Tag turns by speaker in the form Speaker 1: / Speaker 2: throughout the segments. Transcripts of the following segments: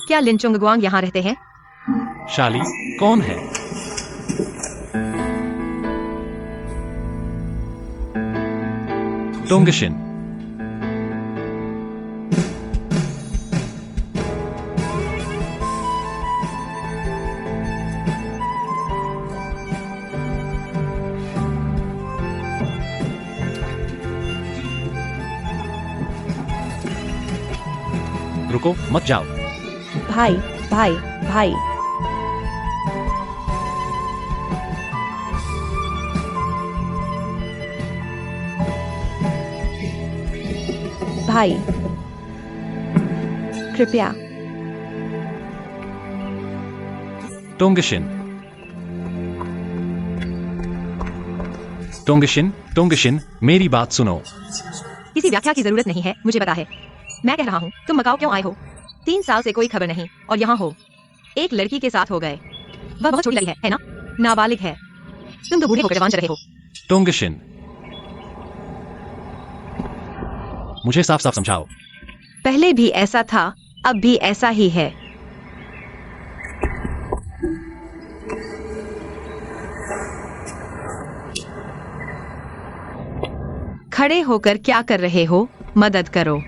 Speaker 1: क्या लिन चुंगगुआंग यहाँ रहते हैं?
Speaker 2: शाली, कौन है? टोंगशिन। रुको, मत जाओ।
Speaker 3: भाई भाई भाई। भाई कृपया।
Speaker 2: टोंगशिन। टोंगशिन, टोंगशिन, मेरी बात सुनो।
Speaker 1: किसी व्याख्या की जरूरत नहीं है, मुझे पता है। मैं कह रहा हूँ, तुम मकाओ क्यों आए हो? 3 साल से कोई खबर नहीं, और यहाँ हो। एक लड़की के साथ हो गए। वह बहुत छोटी लगी है ना? नाबालिग है। तुम तो बूढ़े होकर जवान चल रहे हो।
Speaker 2: टोंगशिन, मुझे साफ साफ समझाओ।
Speaker 1: पहले भी ऐसा था, अब भी ऐसा ही है। खड़े होकर क्या कर रहे हो? मदद करो।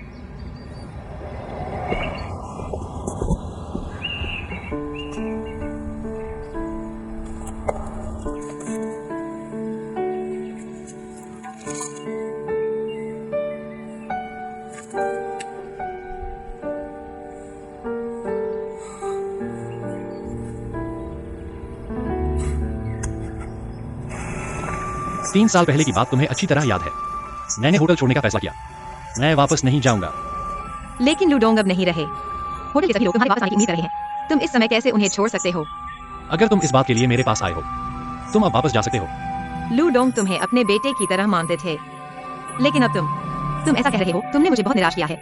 Speaker 2: तीन साल पहले की बात तुम्हें अच्छी तरह याद है। मैंने होटल छोड़ने का फैसला किया। मैं वापस नहीं जाऊंगा।
Speaker 1: लेकिन लूडोंग अब नहीं रहे। होटल के सभी लोग तुम्हारे वापस आने की उम्मीद कर रहे हैं। तुम इस समय कैसे उन्हें छोड़ सकते हो?
Speaker 2: अगर तुम इस बात के लिए मेरे पास आए हो, तुम अब वापस जा सकते हो।
Speaker 1: लूडोंग तुम्हें अपने बेटे की तरह मानते थे, लेकिन अब तुम ऐसा कह रहे हो। तुमने मुझे बहुत निराश किया है।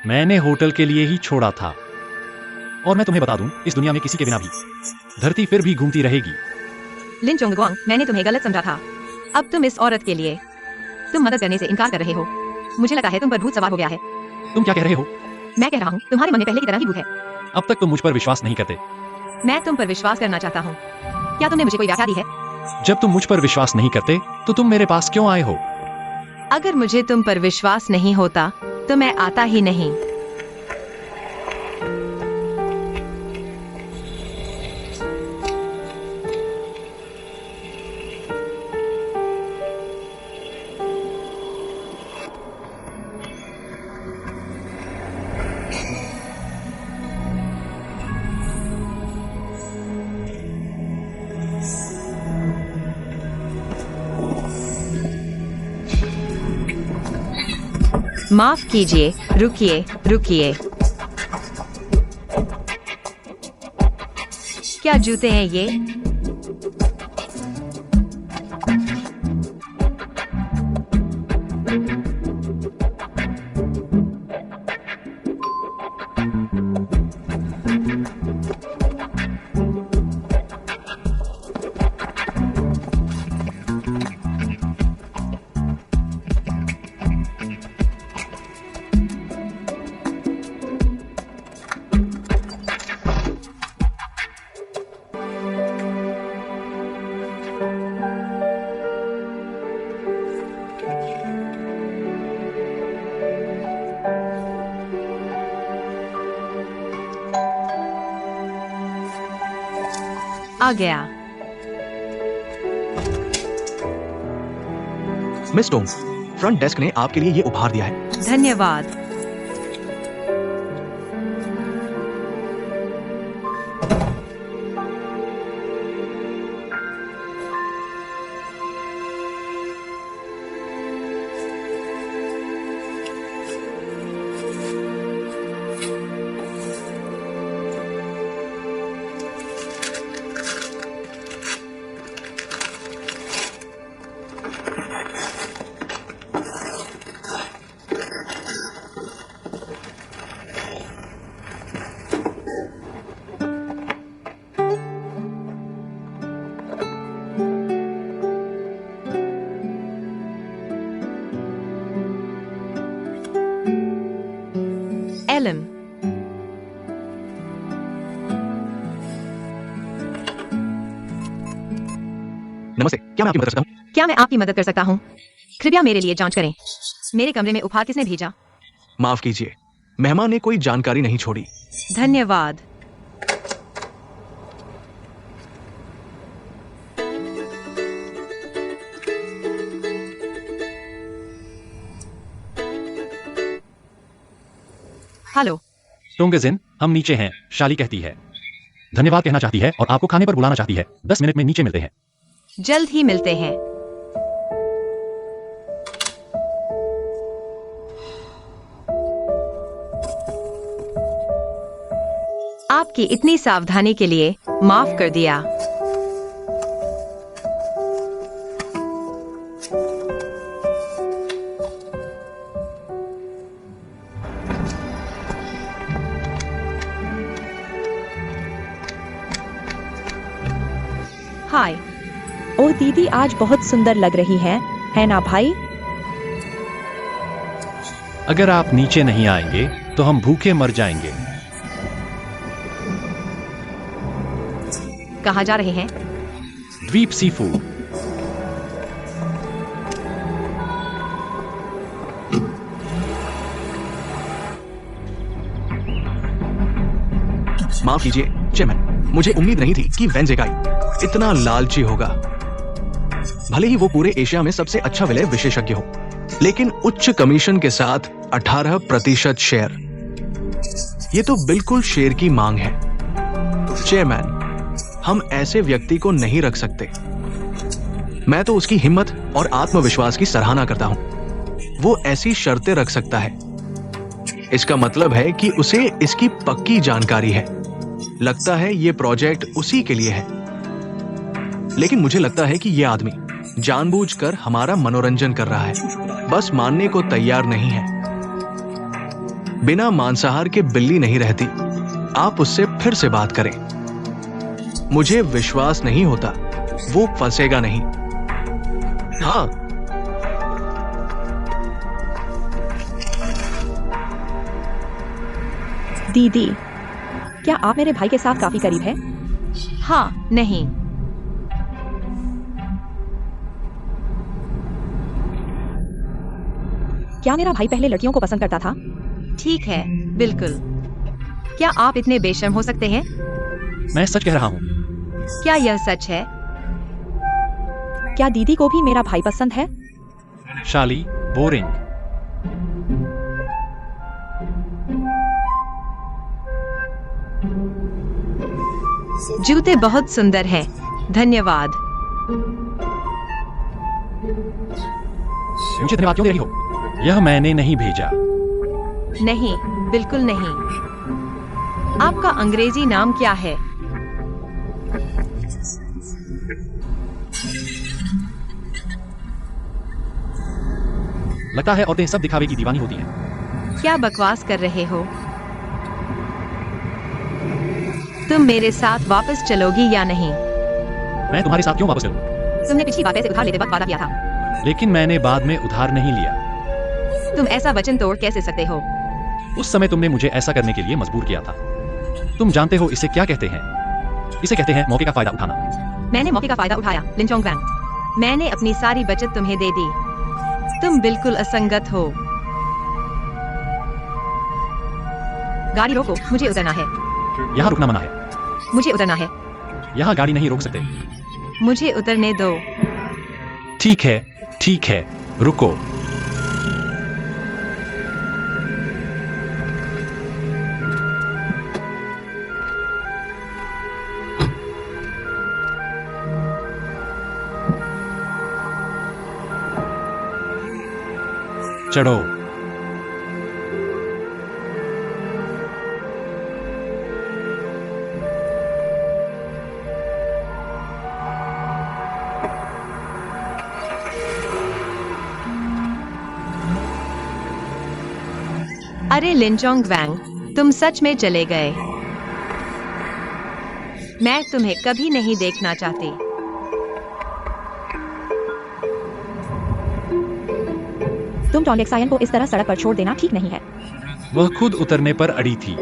Speaker 2: मैंने होटल के लिए ही छोड़ा था। और मैं तुम्हें बता दूं, इस दुनिया में किसी के बिना भी धरती फिर भी घूमती रहेगी।
Speaker 1: लिन चुंगगुआंग, मैंने तुम्हें गलत समझा था। अब तुम इस औरत के लिए तुम मदद करने से इनकार कर रहे हो। मुझे लगता है तुम पर भूत सवार हो गया है।
Speaker 2: तुम क्या कह रहे हो?
Speaker 1: मैं कह रहा हूँ, तुम्हारे मन में पहले की तरह ही भूत है।
Speaker 2: अब तक तुम मुझ पर विश्वास नहीं करते।
Speaker 1: मैं तुम पर विश्वास करना चाहता हूँ। क्या तुमने मुझे कोई व्याख्या दी है?
Speaker 2: जब तुम मुझ पर विश्वास नहीं करते, तो तुम मेरे पास क्यों आए हो?
Speaker 1: अगर मुझे तुम पर विश्वास नहीं होता तो मैं आता ही नहीं। माफ कीजिए, रुकिए रुकिए। क्या जूते हैं ये? आ गया।
Speaker 4: मिस टोंग, फ्रंट डेस्क ने आपके लिए ये उपहार दिया है।
Speaker 1: धन्यवाद।
Speaker 4: नमस्ते, क्या मैं आपकी मदद कर सकता हूँ?
Speaker 1: क्या मैं आपकी मदद कर सकता हूँ? कृपया मेरे लिए जांच करें। मेरे कमरे में उपहार किसने भेजा?
Speaker 4: माफ कीजिए, मेहमान ने कोई जानकारी नहीं छोड़ी।
Speaker 1: धन्यवाद। हेलो।
Speaker 2: टोंगजिन, हम नीचे हैं, शाली कहती है। धन्यवाद कहना चाहती है और आपको खाने पर बुलाना चाहती है। 10 मिनट में नीचे मिलते हैं।
Speaker 1: जल्द ही मिलते हैं। आपकी इतनी सावधानी के लिए माफ कर दिया। हाय।
Speaker 3: ओह दीदी आज बहुत सुंदर लग रही है ना भाई?
Speaker 2: अगर आप नीचे नहीं आएंगे तो हम भूखे मर जाएंगे।
Speaker 1: कहाँ जा रहे हैं?
Speaker 2: द्वीप सी फूड।
Speaker 4: माफ कीजिए चेयरमैन, मुझे उम्मीद नहीं थी कि वेंज़ेगाई इतना लालची होगा। भले ही वो पूरे एशिया में सबसे अच्छा विलय विशेषज्ञ हो, लेकिन उच्च कमीशन के साथ 18% शेयर, ये तो बिल्कुल शेर की मांग है। चेयरमैन, हम ऐसे व्यक्ति को नहीं रख सकते। मैं तो उसकी हिम्मत और आत्मविश्वास की सराहना करता हूं। वो ऐसी शर्तें रख सकता है, इसका मतलब है कि उसे इसकी पक्की जानकारी है। लगता है ये प्रोजेक्ट उसी के लिए है, लेकिन मुझे लगता है कि ये आदमी जानबूझकर हमारा मनोरंजन कर रहा है, बस मानने को तैयार नहीं है। बिना मांसाहार के बिल्ली नहीं रहती। आप उससे फिर से बात करें। मुझे विश्वास नहीं होता, वो फंसेगा नहीं। हाँ,
Speaker 3: दीदी, क्या आप मेरे भाई के साथ काफी करीब है?
Speaker 1: हाँ, नहीं।
Speaker 3: क्या मेरा भाई पहले लड़कियों को पसंद करता था?
Speaker 1: ठीक है, बिल्कुल। क्या आप इतने बेशर्म हो सकते हैं?
Speaker 2: मैं सच कह रहा हूँ।
Speaker 1: क्या यह सच है?
Speaker 3: क्या दीदी को भी मेरा भाई पसंद है?
Speaker 2: शाली, बोरिंग।
Speaker 1: जूते बहुत सुंदर हैं। धन्यवाद।
Speaker 2: मुझे धन्यवाद क्यों दे रही हो? यह मैंने नहीं भेजा।
Speaker 1: नहीं, बिल्कुल नहीं। आपका अंग्रेजी नाम क्या है?
Speaker 2: लगता है औरतें सब दिखावे की दीवानी होती हैं।
Speaker 1: क्या बकवास कर रहे हो? तुम मेरे साथ वापस चलोगी या नहीं?
Speaker 2: मैं तुम्हारे साथ क्यों वापस चलूं?
Speaker 1: तुमने पिछली बार पैसे उधार लेते वक्त वादा किया था।
Speaker 2: लेकिन मैंने बाद में उधार नहीं लिया।
Speaker 1: तुम ऐसा वचन तोड़ कैसे सकते हो?
Speaker 2: उस समय तुमने मुझे ऐसा करने के लिए मजबूर किया था। तुम जानते हो इसे क्या कहते हैं? इसे कहते हैं मौके का फायदा उठाना।
Speaker 1: मैंने मौके का फायदा उठाया, लिंचोंग वैंग। मैंने अपनी सारी बचत तुम्हें दे दी। तुम बिल्कुल असंगत हो। गाड़ी रोको, मुझे उतरना है।
Speaker 2: यहाँ रुकना मना है।
Speaker 1: मुझे उतरना है।
Speaker 2: यहाँ गाड़ी नहीं रोक सकते।
Speaker 1: मुझे उतरने दो।
Speaker 2: ठीक है, रुको। चढ़ो।
Speaker 1: अरे लिंचोंग वैंग, तुम सच में चले गए। मैं तुम्हें कभी नहीं देखना चाहती।
Speaker 3: तुम टॉन्गेक्सायन को इस तरह सड़क पर छोड़ देना ठीक नहीं है।
Speaker 2: वह खुद उतरने पर अड़ी थी।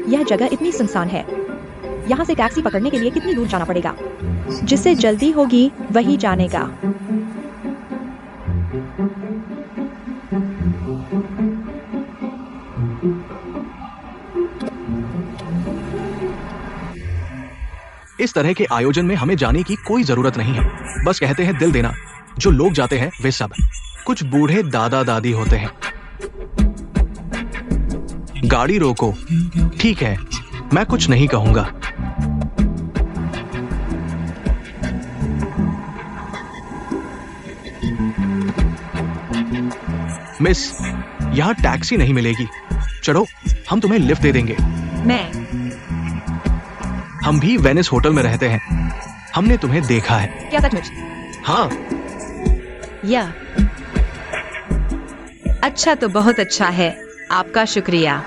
Speaker 3: यह जगह इतनी सुनसान है। यहाँ से टैक्सी पकड़ने के लिए कितनी दूर जाना पड़ेगा? जिससे जल्दी होगी वही जानेगा।
Speaker 4: इस तरह के आयोजन में हमें जाने की कोई जरूरत नहीं है। बस कहते हैं दिल देना। जो लोग जाते हैं वे सब कुछ बूढ़े दादा दादी होते हैं। गाड़ी रोको। ठीक है, मैं कुछ नहीं कहूंगा। मिस, यहाँ टैक्सी नहीं मिलेगी। चलो, हम तुम्हें लिफ्ट दे देंगे। हम भी वेनिस होटल में रहते हैं। हमने तुम्हें देखा है।
Speaker 1: क्या सचमुच?
Speaker 4: हाँ।
Speaker 1: या अच्छा, तो बहुत अच्छा है। आपका शुक्रिया।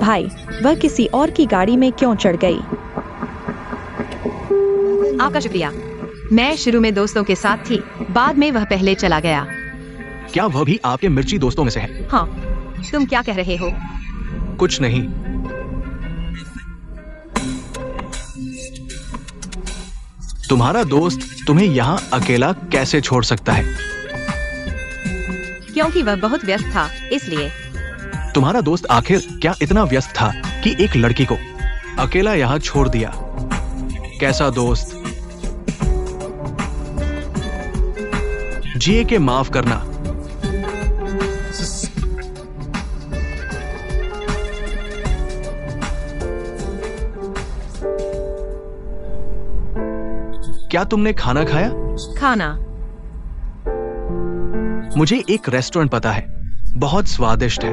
Speaker 3: भाई, वह किसी और की गाड़ी में क्यों चढ़ गई?
Speaker 1: आपका शुक्रिया। मैं शुरू में दोस्तों के साथ थी, बाद में वह पहले चला गया।
Speaker 4: क्या वह भी आपके मिर्ची दोस्तों में से है?
Speaker 1: हाँ। तुम क्या कह रहे हो?
Speaker 4: कुछ नहीं। तुम्हारा दोस्त तुम्हें यहाँ अकेला कैसे छोड़ सकता है?
Speaker 1: क्योंकि वह बहुत व्यस्त था, इसलिए।
Speaker 4: तुम्हारा दोस्त आखिर क्या इतना व्यस्त था कि एक लड़की को अकेला यहाँ छोड़ दिया? कैसा दोस्त? जिए के माफ करना। क्या तुमने खाना खाया?
Speaker 1: खाना?
Speaker 4: मुझे एक रेस्टोरेंट पता है, बहुत स्वादिष्ट है।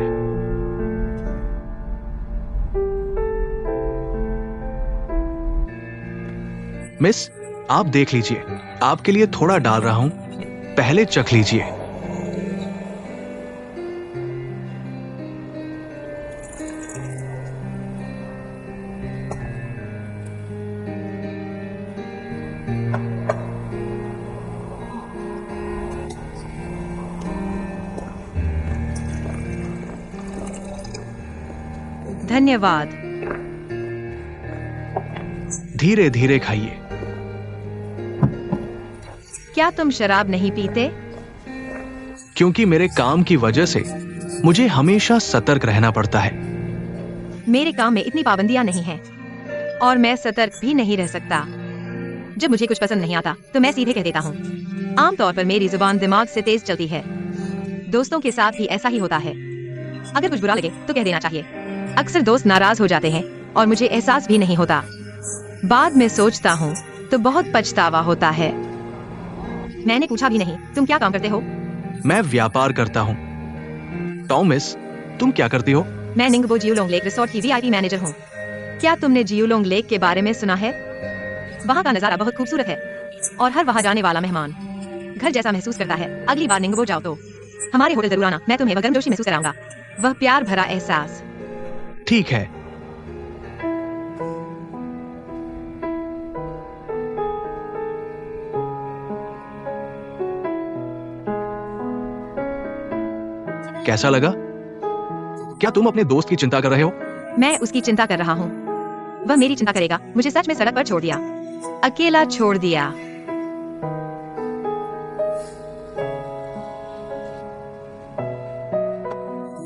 Speaker 4: मिस, आप देख लीजिए, आपके लिए थोड़ा डाल रहा हूं, पहले चख लीजिए।
Speaker 1: धन्यवाद।
Speaker 4: धीरे धीरे खाइए।
Speaker 1: क्या तुम शराब नहीं पीते?
Speaker 4: क्योंकि मेरे काम की वजह से मुझे हमेशा सतर्क रहना पड़ता है।
Speaker 1: मेरे काम में इतनी पाबंदियां नहीं हैं, और मैं सतर्क भी नहीं रह सकता। जब मुझे कुछ पसंद नहीं आता तो मैं सीधे कह देता हूँ। आमतौर पर मेरी जुबान दिमाग से तेज चलती है। दोस्तों के साथ भी ऐसा ही होता है। अगर कुछ बुरा लगे तो कह देना चाहिए। अक्सर दोस्त नाराज हो जाते हैं और मुझे एहसास भी नहीं होता। बाद में सोचता हूँ तो बहुत पछतावा होता है। मैंने पूछा भी नहीं, तुम क्या काम करते हो?
Speaker 4: मैं व्यापार करता हूँ। टॉमिस, तुम क्या करती हो?
Speaker 1: मैं निंगबो जियोलोंग लेक रिसोर्ट की वीआईपी मैनेजर हूँ। क्या तुमने जियोलोंग लेक के बारे में सुना है? वहाँ का नजारा बहुत खूबसूरत है और हर वहाँ जाने वाला मेहमान घर जैसा महसूस करता है। अगली बार निंगबो जाओ तो हमारे होटल जरूर आना। मैं तुम्हें वह गर्मजोशी महसूस कराऊंगा, वह प्यार भरा एहसास।
Speaker 4: ठीक है। कैसा लगा? क्या तुम अपने दोस्त की चिंता कर रहे हो?
Speaker 1: मैं उसकी चिंता कर रहा हूँ। वह मेरी चिंता करेगा। मुझे सच में सड़क पर छोड़ दिया, अकेला छोड़ दिया।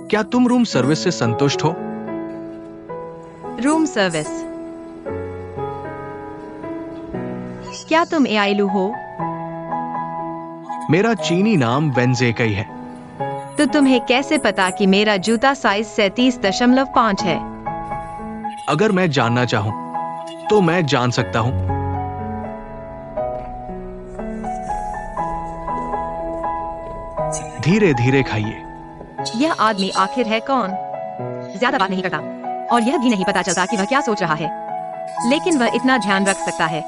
Speaker 4: क्या तुम रूम सर्विस से संतुष्ट हो?
Speaker 1: Room service? क्या तुम एआईलू हो?
Speaker 4: मेरा चीनी नाम वेंजेकई है।
Speaker 1: तो तुम्हें कैसे पता कि मेरा जूता साइज 37.5 है?
Speaker 4: अगर मैं जानना चाहूं तो मैं जान सकता हूं। धीरे धीरे खाइए।
Speaker 1: यह आदमी आखिर है कौन? ज्यादा बात नहीं करता और यह भी नहीं पता चलता कि वह क्या सोच रहा है, लेकिन वह इतना ध्यान रख सकता है।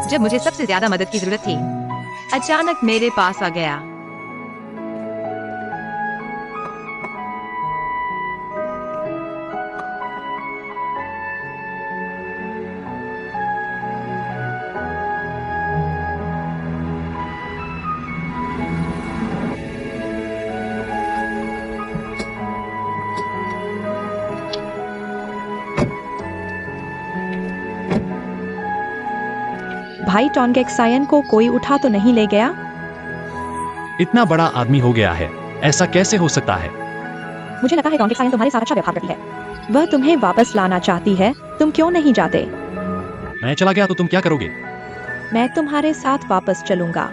Speaker 1: जब मुझे सबसे ज्यादा मदद की जरूरत थी, अचानक मेरे पास आ गया।
Speaker 3: भाई टोंगेक्सायन को कोई उठा तो नहीं ले गया?
Speaker 2: इतना बड़ा आदमी हो गया है, ऐसा कैसे हो सकता है?
Speaker 3: मुझे लगा है टोंगेक्सायन तुम्हारे साथ अच्छा व्यवहार करती है। वह तुम्हें वापस लाना चाहती है, तुम क्यों नहीं जाते?
Speaker 2: मैं चला गया तो तुम क्या करोगे?
Speaker 3: मैं तुम्हारे साथ वापस चलूंगा।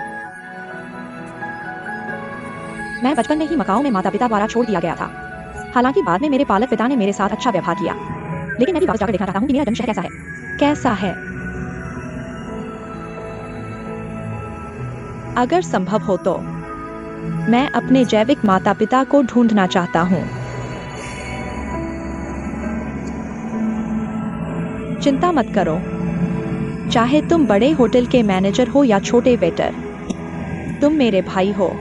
Speaker 3: मैं बचपन में ही मकाओ में माता पिता द्वारा छोड़ दिया गया था। हालांकि बाद में मेरे पालक पिता ने मेरे साथ अच्छा व्यवहार किया, लेकिन मैं भी वापस जाकर देखना चाहता हूँ कि मेरा जन्म शहर कैसा है। कैसा है? अगर संभव हो तो मैं अपने जैविक माता पिता को ढूंढना चाहता हूँ। चिंता मत करो, चाहे तुम बड़े होटल के मैनेजर हो या छोटे वेटर, तुम मेरे भाई हो।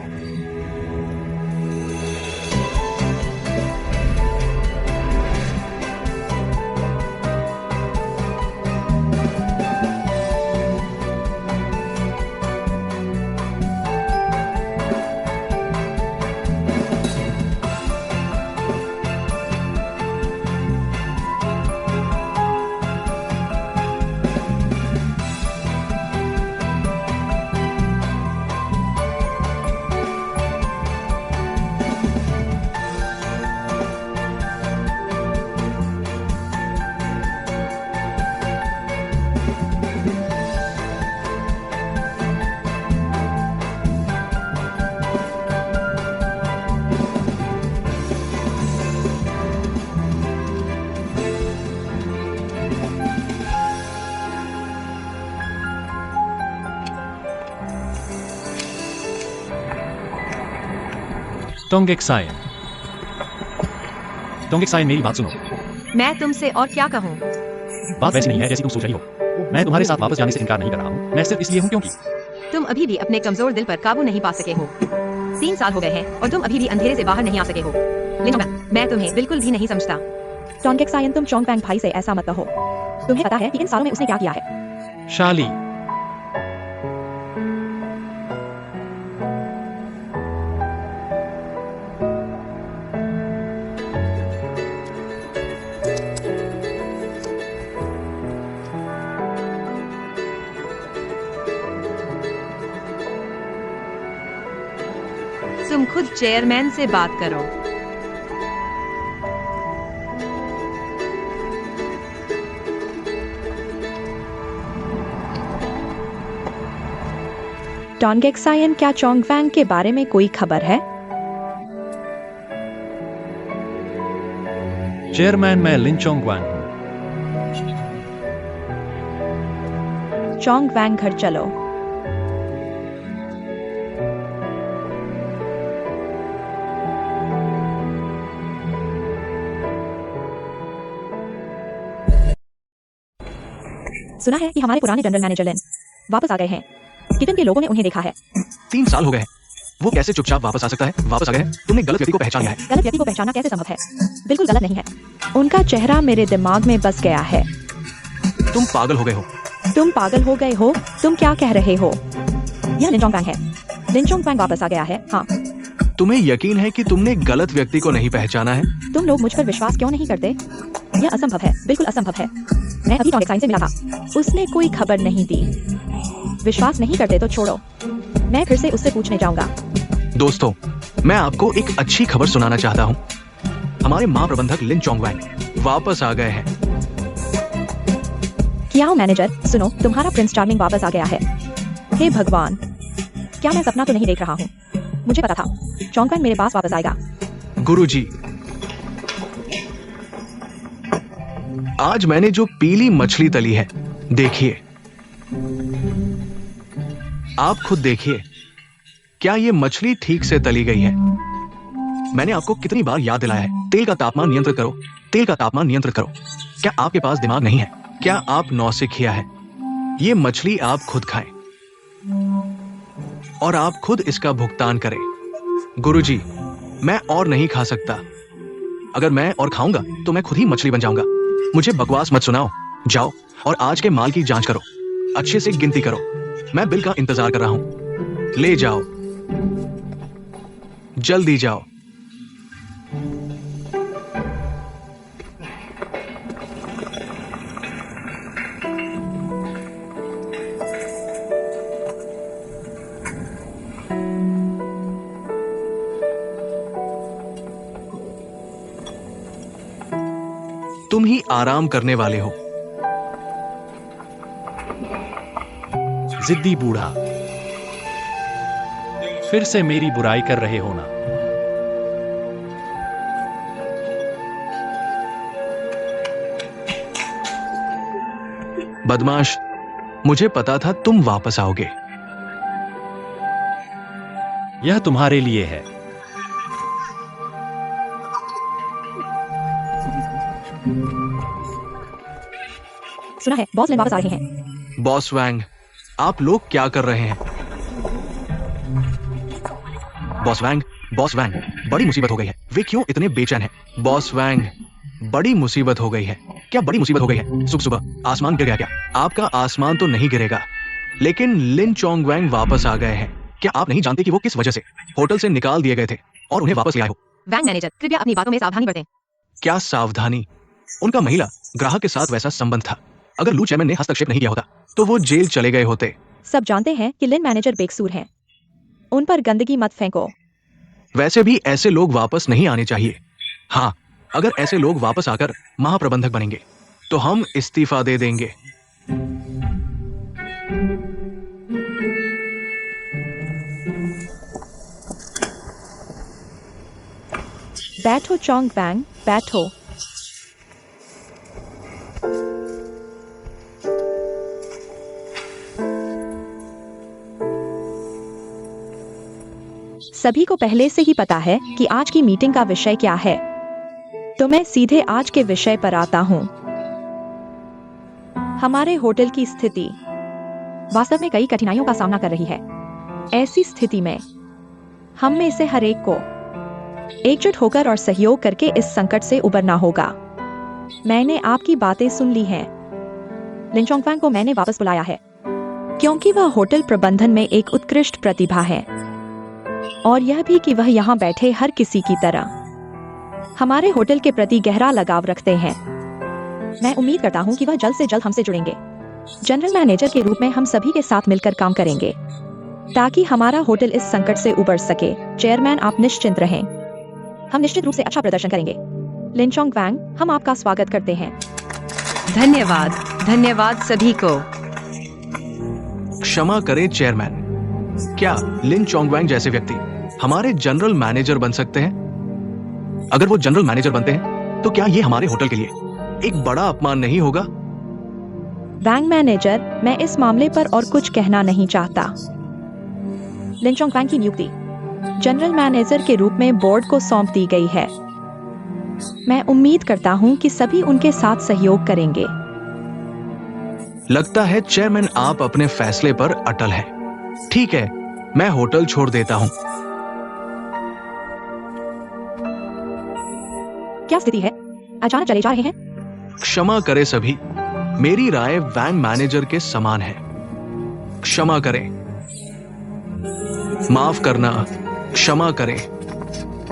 Speaker 2: टोंगेक्सायन, टोंगेक्सायन मेरी बात सुनो।
Speaker 1: मैं तुमसे और क्या कहूँ?
Speaker 2: बात वैसी नहीं है जैसी तुम सोच रही हो। मैं तुम्हारे साथ वापस जाने से इनकार नहीं कर रहा हूँ, मैं सिर्फ इसलिए हूँ क्योंकि
Speaker 1: तुम अभी भी अपने कमजोर दिल पर काबू नहीं पा सके हो। 3 साल हो गए हैं और तुम अभी भी अंधेरे से बाहर नहीं आ सके हो। लिनोंग, मैं तुम्हें बिल्कुल भी नहीं समझता।
Speaker 3: टोंगेक्सायन, तुम चोंगफैंग भाई से ऐसा मत कहो। तुम्हें पता है कि इन सालों में उसने क्या किया है?
Speaker 2: शाली,
Speaker 1: तुम खुद चेयरमैन से बात करो।
Speaker 3: टोंगेक्सायन, क्या चोंगफैंग के बारे में कोई खबर है?
Speaker 2: चेयरमैन मैं लिन चोंगवान हूँ।
Speaker 3: चोंगफैंग, घर चलो। सुना है कि हमारे पुराने जनरल मैनेजर लिन वापस आ गए हैं। किचन के लोगों ने उन्हें देखा है।
Speaker 4: 3 साल हो गए हैं, वो कैसे चुपचाप वापस आ सकता है? वापस आ गए हैं, तुमने गलत व्यक्ति को पहचान लिया है।
Speaker 3: गलत व्यक्ति को पहचानना कैसे संभव है? बिल्कुल गलत नहीं है। उनका चेहरा मेरे दिमाग में बस गया है।
Speaker 4: तुम पागल हो गए हो।
Speaker 3: तुम पागल हो गए हो? तुम क्या कह रहे हो? यह लिन चोंगफैंग है। लिन चोंगफैंग वापस आ गया है। हाँ।
Speaker 4: तुम्हें यकीन है कि तुमने गलत व्यक्ति को नहीं पहचाना है?
Speaker 3: तुम लोग मुझ पर विश्वास क्यों नहीं करते? यह असंभव है, बिल्कुल असंभव है। मैं अभी टोंगेक्सायन से मिला था, उसने कोई खबर नहीं दी। विश्वास नहीं करते तो छोड़ो, मैं फिर से उससे पूछने जाऊंगा।
Speaker 4: दोस्तों, मैं आपको एक अच्छी खबर सुनाना चाहता हूँ। हमारे महाप्रबंधक लिन चोंगवान वापस आ गए हैं।
Speaker 3: क्या हो मैनेजर? सुनो, तुम्हारा प्रिंस चार्मिंग वापस आ गया है। हे भगवान, क्या मैं सपना तो नहीं देख रहा हूँ? मुझे पता था चोंगफैंग मेरे पास वापस आएगा।
Speaker 4: गुरुजी, आज मैंने जो पीली मछली तली है, देखिए, आप खुद देखिए, क्या ये मछली ठीक से तली गई है? मैंने आपको कितनी बार याद दिलाया है, तेल का तापमान नियंत्रित करो, तेल का तापमान नियंत्रित करो। क्या आपके पास दिमाग नहीं है? क्या आप नौसिखिया है? ये मछली आप खुद खाएं और आप खुद इसका भुगतान करें। गुरुजी, मैं और नहीं खा सकता। अगर मैं और खाऊंगा तो मैं खुद ही मछली बन जाऊंगा। मुझे बकवास मत सुनाओ। जाओ और आज के माल की जांच करो, अच्छे से गिनती करो। मैं बिल का इंतजार कर रहा हूं। ले जाओ, जल्दी जाओ। तुम ही आराम करने वाले हो।
Speaker 2: जिद्दी बूढ़ा, फिर से मेरी बुराई कर रहे हो ना?
Speaker 4: बदमाश, मुझे पता था तुम वापस आओगे।
Speaker 2: यह तुम्हारे लिए है।
Speaker 3: सुना है बॉस लिन वापस आ रहे हैं।
Speaker 4: बॉस वैंग, आप लोग क्या कर रहे हैं? बॉस वैंग, बॉस वैंग, बड़ी मुसीबत हो गई है। वे क्यों इतने बेचैन हैं? बॉस वैंग, बड़ी मुसीबत हो गई है। क्या बड़ी मुसीबत हो गई है? सुबह सुबह आसमान गिर गया क्या? आपका आसमान तो नहीं गिरेगा, लेकिन लिन चोंग वैंग वापस आ गए हैं। क्या आप नहीं जानते कि वो किस वजह से होटल से निकाल दिए गए थे और उन्हें वापस ले आए हो?
Speaker 1: वैंग मैनेजर, कृपया अपनी बातों में सावधानी बरतें।
Speaker 4: क्या सावधानी? उनका महिला ग्राहक के साथ वैसा संबंध था। अगर लू चेयरमैन ने हस्तक्षेप नहीं किया होता तो वो जेल चले गए होते।
Speaker 3: सब जानते हैं कि लिन मैनेजर बेकसूर हैं। उन पर गंदगी मत फेंको।
Speaker 4: वैसे भी ऐसे लोग वापस नहीं आने चाहिए। हाँ, अगर ऐसे लोग वापस आकर महाप्रबंधक बनेंगे तो हम इस्तीफा दे देंगे।
Speaker 3: बैठो चोंग वैंग, बैठो। सभी को पहले से ही पता है कि आज की मीटिंग का विषय क्या है, तो मैं सीधे आज के विषय पर आता हूं। हमारे होटल की स्थिति वास्तव में कई कठिनाइयों का सामना कर रही है। ऐसी स्थिति में हम में से हर एक को एकजुट होकर और सहयोग करके इस संकट से उबरना होगा। मैंने आपकी बातें सुन ली हैं। लिन चोंग वैंग को मैंने वापस बुलाया है क्योंकि वह होटल प्रबंधन में एक उत्कृष्ट प्रतिभा है, और यह भी कि वह यहाँ बैठे हर किसी की तरह हमारे होटल के प्रति गहरा लगाव रखते हैं। मैं उम्मीद करता हूँ कि वह जल्द से जल्द हमसे जुड़ेंगे। जनरल मैनेजर के रूप में हम सभी के साथ मिलकर काम करेंगे ताकि हमारा होटल इस संकट से उबर सके। चेयरमैन, आप निश्चिंत रहें, हम निश्चित रूप से अच्छा प्रदर्शन करेंगे। लिन चोंग वैंग, हम आपका स्वागत करते हैं।
Speaker 1: धन्यवाद, धन्यवाद सभी को।
Speaker 4: क्षमा करें चेयरमैन, क्या लिन चोंग वैंग जैसे व्यक्ति हमारे जनरल मैनेजर बन सकते हैं? अगर वो जनरल मैनेजर बनते हैं तो क्या ये हमारे होटल के लिए एक बड़ा अपमान नहीं होगा?
Speaker 3: वैंग मैनेजर, मैं इस मामले पर और कुछ कहना नहीं चाहता। लिन चोंग वैंग की नियुक्ति जनरल मैनेजर के रूप में बोर्ड को सौंप दी गई है। मैं उम्मीद करता हूं कि सभी उनके साथ सहयोग करेंगे।
Speaker 4: लगता है चेयरमैन आप अपने फैसले पर अटल हैं। ठीक है, मैं होटल छोड़ देता हूं।
Speaker 3: क्या स्थिति है? अचानक चले जा रहे हैं?
Speaker 4: क्षमा करें सभी, मेरी राय वैंग मैनेजर के समान है। क्षमा करें, माफ करना, क्षमा करें,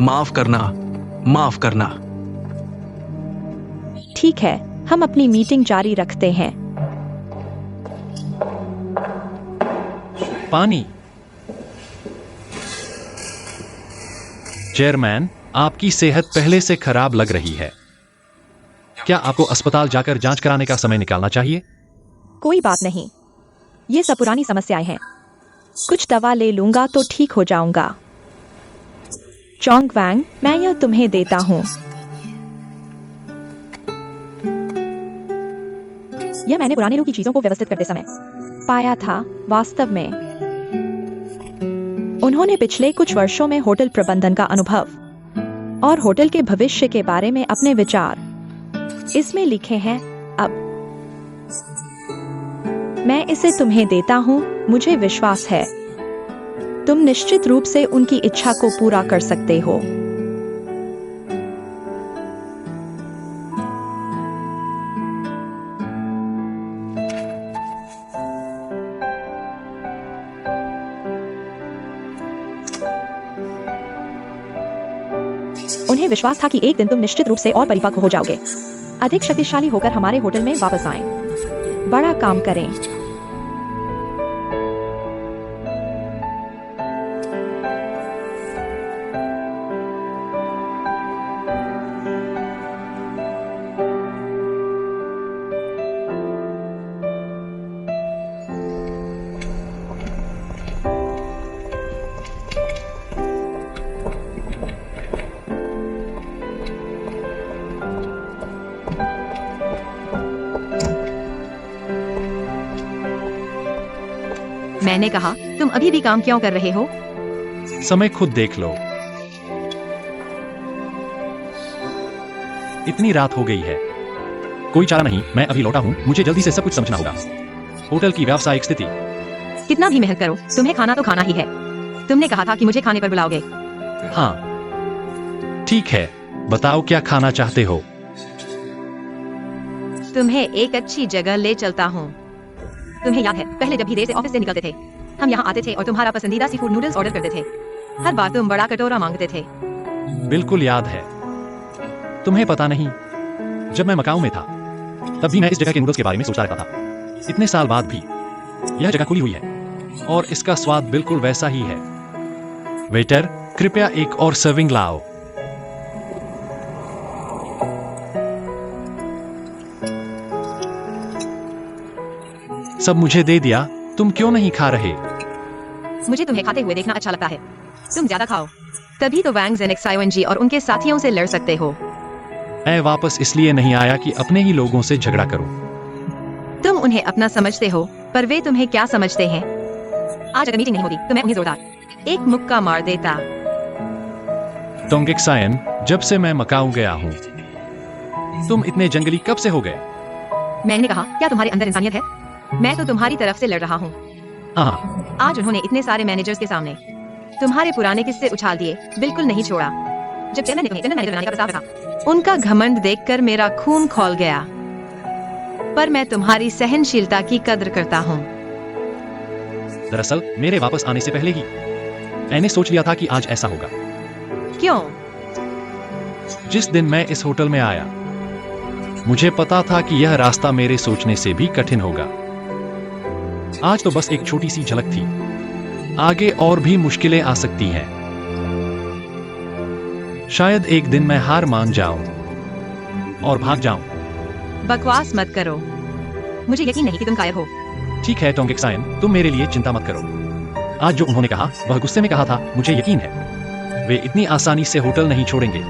Speaker 4: माफ करना, माफ करना।
Speaker 3: ठीक है, हम अपनी मीटिंग जारी रखते हैं।
Speaker 2: पानी। चेयरमैन, आपकी सेहत पहले से खराब लग रही है। क्या आपको अस्पताल जाकर जांच कराने का समय निकालना चाहिए?
Speaker 3: कोई बात नहीं, ये सब पुरानी समस्याएं हैं। कुछ दवा ले लूंगा तो ठीक हो जाऊंगा। चोंग वैंग, मैं यह तुम्हें देता हूं। यह मैंने पुराने लोग की चीजों को व्यवस्थित करते समय पाया था। वास्तव में उन्होंने पिछले कुछ वर्षों में होटल प्रबंधन का अनुभव और होटल के भविष्य के बारे में अपने विचार इसमें लिखे हैं। अब मैं इसे तुम्हें देता हूं। मुझे विश्वास है तुम निश्चित रूप से उनकी इच्छा को पूरा कर सकते हो। उन्हें विश्वास था कि एक दिन तुम निश्चित रूप से और परिपक्व हो जाओगे, अधिक शक्तिशाली होकर हमारे होटल में वापस आएं, बड़ा काम करें।
Speaker 1: मैंने कहा, तुम अभी भी काम क्यों कर रहे हो?
Speaker 2: समय खुद देख लो। इतनी रात हो गई है। कोई चारा नहीं, मैं अभी लौटा हूँ, मुझे जल्दी से सब कुछ समझना होगा। होटल की व्यावसायिक स्थिति।
Speaker 1: कितना भी मेहनत करो, तुम्हें खाना तो खाना ही है। तुमने कहा था कि मुझे खाने पर बुलाओगे।
Speaker 2: हाँ ठीक है, बताओ क्या खाना चाहते हो?
Speaker 1: तुम्हें एक अच्छी जगह ले चलता हूँ। तुम्हें याद है, पहले जब भी देर से ऑफिस से निकलते थे, हम यहाँ आते थे और तुम्हारा पसंदीदा सी फूड नूडल्स ऑर्डर करते थे। हर बार तुम बड़ा कटोरा मांगते थे।
Speaker 2: बिल्कुल याद है। तुम्हें पता नहीं, जब मैं मकाऊ में था तब भी मैं इस जगह के नूडल्स के बारे में सोचता रहता था। इतने साल बाद भी यह जगह खुली हुई है और इसका स्वाद बिल्कुल वैसा ही है। वेटर, कृपया एक और सर्विंग लाओ। सब मुझे दे दिया, तुम क्यों नहीं खा रहे?
Speaker 1: मुझे तुम्हें खाते हुए देखना अच्छा लगता है। तुम ज्यादा खाओ, तभी तो वैंग जेनेक्सायोनजी और उनके साथियों से लड़ सकते हो।
Speaker 2: मैं वापस इसलिए नहीं आया कि अपने ही लोगों से झगड़ा करूं।
Speaker 1: तुम उन्हें अपना समझते हो, पर वे तुम्हें क्या समझते हैं? आज अगर मीटिंग नहीं होती तो मैं उन्हें जोरदार एक मुक्का मार देता।
Speaker 2: टोंगेक्सायन, जब से मैं मकाऊ गया हूँ, तुम इतने जंगली कब से हो गए?
Speaker 1: मैंने कहा, क्या तुम्हारे अंदर इंसानियत है? मैं तो तुम्हारी तरफ से लड़ रहा हूँ।
Speaker 2: हाँ,
Speaker 1: आज उन्होंने इतने सारे मैनेजर्स के सामने तुम्हारे पुराने किस्से उछाल दिए, बिल्कुल नहीं छोड़ा। जब चेयरमैन ने तुम्हें जनरल मैनेजर बनाने का प्रस्ताव रखा, उनका घमंड देखकर मेरा खून खौल गया। पर मैं तुम्हारी सहनशीलता की कद्र करता हूँ।
Speaker 2: दरअसल मेरे वापस आने से पहले ही मैंने सोच लिया था कि आज ऐसा होगा।
Speaker 1: क्यों?
Speaker 2: जिस दिन मैं इस होटल में आया, मुझे पता था कि यह रास्ता मेरे सोचने से भी कठिन होगा। आज तो बस एक छोटी सी झलक थी, आगे और भी मुश्किलें आ सकती हैं। शायद एक दिन मैं हार मान जाऊं और भाग जाऊं।
Speaker 1: बकवास मत करो, मुझे यकीन नहीं कि तुम कायर हो।
Speaker 2: ठीक है टोंगेक्सायन, तुम मेरे लिए चिंता मत करो। आज जो उन्होंने कहा वह गुस्से में कहा था, मुझे यकीन है वे इतनी आसानी से होटल नहीं छोड़ेंगे।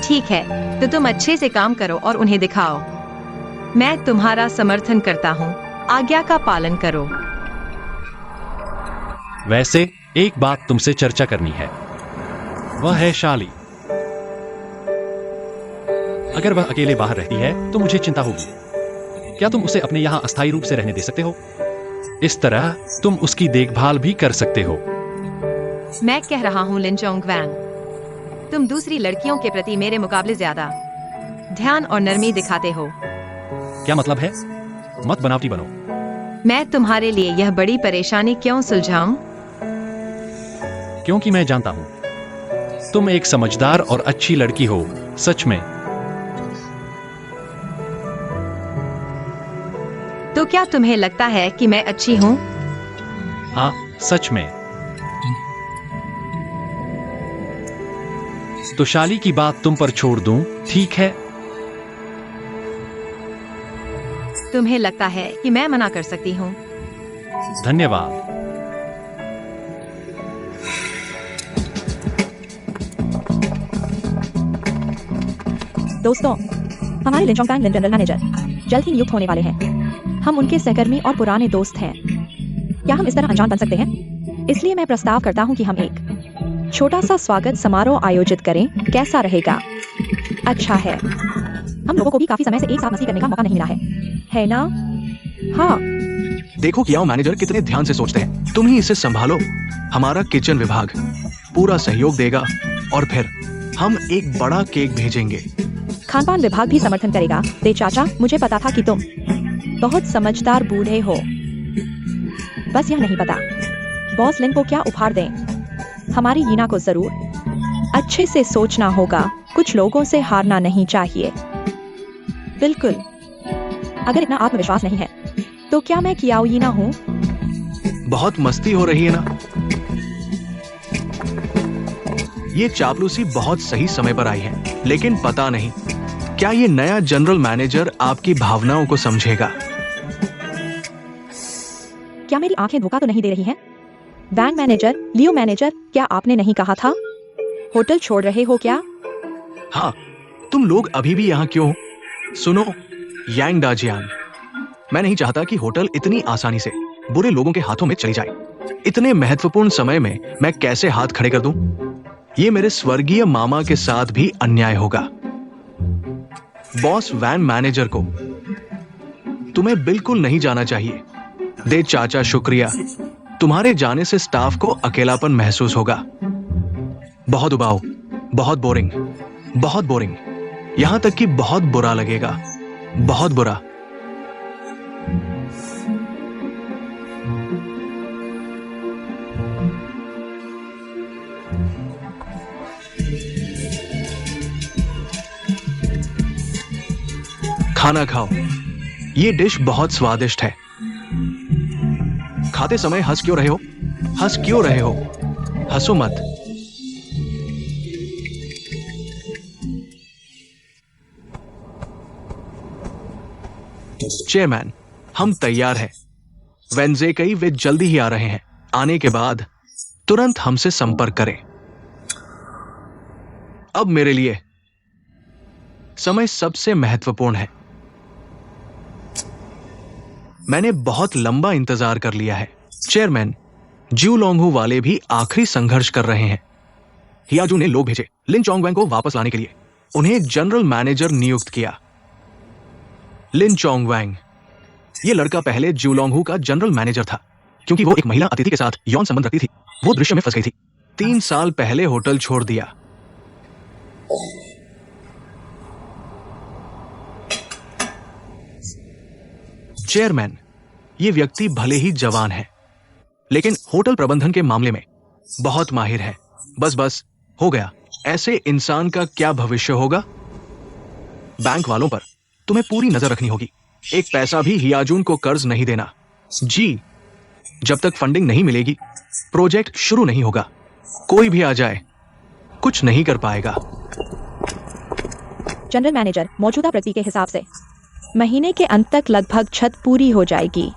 Speaker 1: ठीक है, तो तुम अच्छे से काम करो और उन्हें दिखाओ। मैं तुम्हारा समर्थन करता हूँ, आज्ञा का पालन करो।
Speaker 2: वैसे एक बात तुमसे चर्चा करनी है, वह है शाली। अगर वह अकेले बाहर रहती है तो मुझे चिंता होगी। क्या तुम उसे अपने यहाँ अस्थायी रूप से रहने दे सकते हो? इस तरह तुम उसकी देखभाल भी कर सकते हो।
Speaker 1: मैं कह रहा हूँ लिन चोंग वैंग, तुम दूसरी लड़कियों के प्रति मेरे मुकाबले ज्यादा ध्यान और नरमी दिखाते हो।
Speaker 2: क्या मतलब है? मत बनावटी बनो।
Speaker 1: मैं तुम्हारे लिए यह बड़ी परेशानी क्यों सुलझाऊं?
Speaker 2: क्योंकि मैं जानता हूं तुम एक समझदार और अच्छी लड़की हो, सच में।
Speaker 1: तो क्या तुम्हें लगता है कि मैं अच्छी हूँ?
Speaker 2: हाँ, सच में। तो शाली की बात तुम पर छोड़ दूं, ठीक है?
Speaker 1: तुम्हें लगता है कि मैं मना कर सकती हूँ?
Speaker 2: धन्यवाद।
Speaker 3: दोस्तों, हमारे लिन चोंग वैंग जनरल मैनेजर जल्द ही नियुक्त होने वाले हैं। हम उनके सहकर्मी और पुराने दोस्त हैं। क्या हम इस तरह अनजान बन सकते हैं? इसलिए मैं प्रस्ताव करता हूं कि हम एक छोटा सा स्वागत समारोह आयोजित करें। कैसा रहेगा? अच्छा है। हम लोगों को भी काफी समय से एक साथ मस्ती करने का मौका नहीं मिला है ना? हाँ।
Speaker 4: देखो कियाओ मैनेजर कितने ध्यान से सोचते हैं। तुम ही इसे संभालो। हमारा किचन विभाग पूरा सहयोग देगा और फिर हम एक बड़ा केक भेजेंगे।
Speaker 3: खानपान विभाग भी समर्थन करेगा। दे चाचा, मुझे पता था कि तुम बहुत समझदार बूढ़े हो। बस यह नहीं पता बॉस लिन को क्या उपहार दें। हमारी हीना को जरूर अच्छे से सोचना होगा। कुछ लोगों से हारना नहीं चाहिए। बिल्कुल। अगर इतना आत्मविश्वास नहीं है तो क्या मैं कियाओ यीना हूँ?
Speaker 4: बहुत मस्ती हो रही है ना? ये चापलूसी बहुत सही समय पर आई है, लेकिन पता नहीं क्या ये नया जनरल मैनेजर आपकी भावनाओं को समझेगा।
Speaker 3: क्या मेरी आंखें धोखा तो नहीं दे रही हैं? वैंग मैनेजर, लियो मैनेजर, क्या आपने नहीं कहा था होटल छोड़ रहे हो क्या?
Speaker 4: हाँ, तुम लोग अभी भी यहाँ क्यों हो? सुनो यांग डाजियान, मैं नहीं चाहता कि होटल इतनी आसानी से बुरे लोगों के हाथों में चली जाए। इतने महत्वपूर्ण समय में मैं कैसे हाथ खड़े कर दूं? ये मेरे स्वर्गीय मामा के साथ भी अन्याय होगा। बॉस वैन मैनेजर को तुम्हें बिल्कुल नहीं जाना चाहिए। दे चाचा शुक्रिया, तुम्हारे जाने से स्टाफ को अकेलापन महसूस होगा। बहुत उबाऊ, बहुत बोरिंग, बहुत बोरिंग, यहां तक कि बहुत बुरा लगेगा, बहुत बुरा। खाना खाओ, ये डिश बहुत स्वादिष्ट है। खाते समय हंस क्यों रहे हो? हंस क्यों रहे हो? हंसो मत। चेयरमैन, हम तैयार हैं। वेंजेकई वे जल्दी ही आ रहे हैं। आने के बाद तुरंत हमसे संपर्क करें। अब मेरे लिए समय सबसे महत्वपूर्ण है। मैंने बहुत लंबा इंतजार कर लिया है। चेयरमैन, ज्यूलोंगहू वाले भी आखिरी संघर्ष कर रहे हैं। हियाजू ने लोग भेजे लिन चोंगवैंग को वापस लाने के लिए। उन्हें जनरल मैनेजर नियुक्त किया। लिन चोंगवैंग, यह लड़का पहले ज्यूलोंगहू का जनरल मैनेजर था। क्योंकि वो एक महिला अतिथि के साथ यौन संबंध रखती थी, वो दृश्य में फंस गई थी। 3 साल पहले होटल छोड़ दिया। चेयरमैन, ये व्यक्ति भले ही जवान है, लेकिन होटल प्रबंधन के मामले में बहुत माहिर है। बस हो गया। ऐसे इंसान का क्या भविष्य होगा? बैंक वालों पर तुम्हें पूरी नजर रखनी होगी। एक पैसा भी हियाजून को कर्ज नहीं देना। जी, जब तक फंडिंग नहीं मिलेगी, प्रोजेक्ट शुरू नहीं होगा। कोई भी आ जाए, कुछ नहीं कर पाएगा।
Speaker 3: जनरल मैनेजर, मौजूदा प्रगति के हिसाब से महीने के अंत तक लगभग छत पूरी हो जाएगी।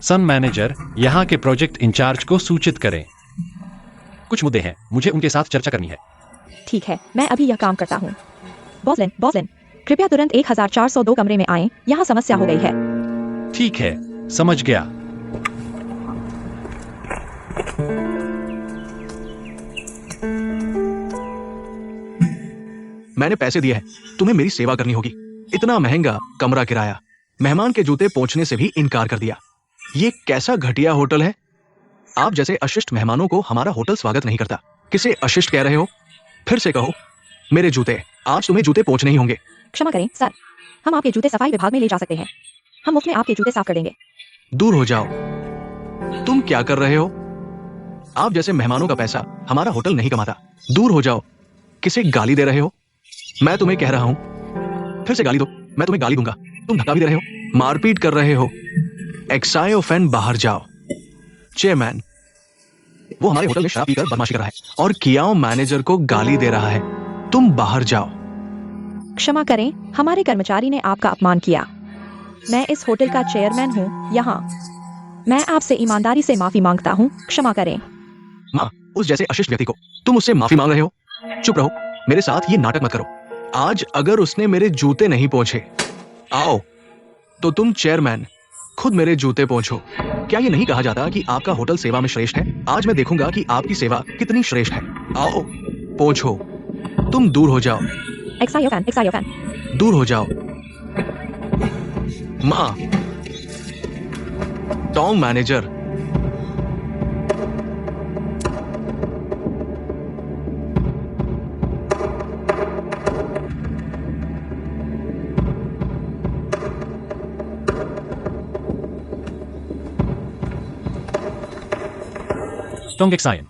Speaker 2: सन मैनेजर, यहाँ के प्रोजेक्ट इंचार्ज को सूचित करें। कुछ मुद्दे हैं, मुझे उनके साथ चर्चा करनी है।
Speaker 3: ठीक है, मैं अभी यह काम करता हूँ। बॉसलिन, कृपया तुरंत 1402 कमरे में आएं। यहाँ समस्या हो गई है।
Speaker 2: ठीक है, समझ गया।
Speaker 4: मैंने पैसे दिए हैं, तुम्हें मेरी सेवा करनी होगी। इतना महंगा कमरा किराया, मेहमान के जूते पोंछने से भी इनकार कर दिया। ये कैसा घटिया होटल है? आप जैसे अशिष्ट मेहमानों को हमारा होटल स्वागत नहीं करता। किसे अशिष्ट कह रहे हो? फिर से कहो। मेरे जूते, आज तुम्हें जूते पोंछने ही होंगे।
Speaker 3: क्षमा करें सर, हम आपके जूते सफाई विभाग में ले जा सकते हैं। हम मुफ्त में आपके जूते साफ कर देंगे।
Speaker 4: दूर हो जाओ। तुम क्या कर रहे हो? आप जैसे मेहमानों का पैसा हमारा होटल नहीं कमाता। दूर हो जाओ। किसे गाली दे रहे हो? मैं तुम्हें कह रहा हूं, फिर से गाली दो, मैं तुम्हें गाली दूंगा। तुम धक्का भी दे रहे हो, मारपीट कर रहे हो। एक्सायोफेन, बाहर जाओ। चेयरमैन, वो हमारे होटल में शराब पीकर बदमाशी कर रहा है और कियाओ मैनेजर को गाली दे रहा है। तुम बाहर जाओ।
Speaker 3: क्षमा करें, हमारे कर्मचारी ने आपका अपमान किया। मैं इस होटल का चेयरमैन हूँ। यहाँ मैं आपसे ईमानदारी से माफी मांगता हूँ। क्षमा करें।
Speaker 4: माँ, उस जैसे अशिष्ट व्यक्ति को तुम उससे माफी मांग रहे हो? चुप रहो, मेरे साथ ये नाटक मत करो। आज अगर उसने मेरे जूते नहीं पोंछे, आओ, तो तुम चेयरमैन खुद मेरे जूते पोंछो। क्या ये नहीं कहा जाता कि आपका होटल सेवा में श्रेष्ठ है? आज मैं देखूंगा कि आपकी सेवा कितनी श्रेष्ठ है। आओ, पोंछो। तुम दूर हो जाओ।
Speaker 3: एक्सायोफेन।
Speaker 4: दूर हो जाओ। माँ, टोंग मैनेजर,
Speaker 2: टोंगेक्सायन,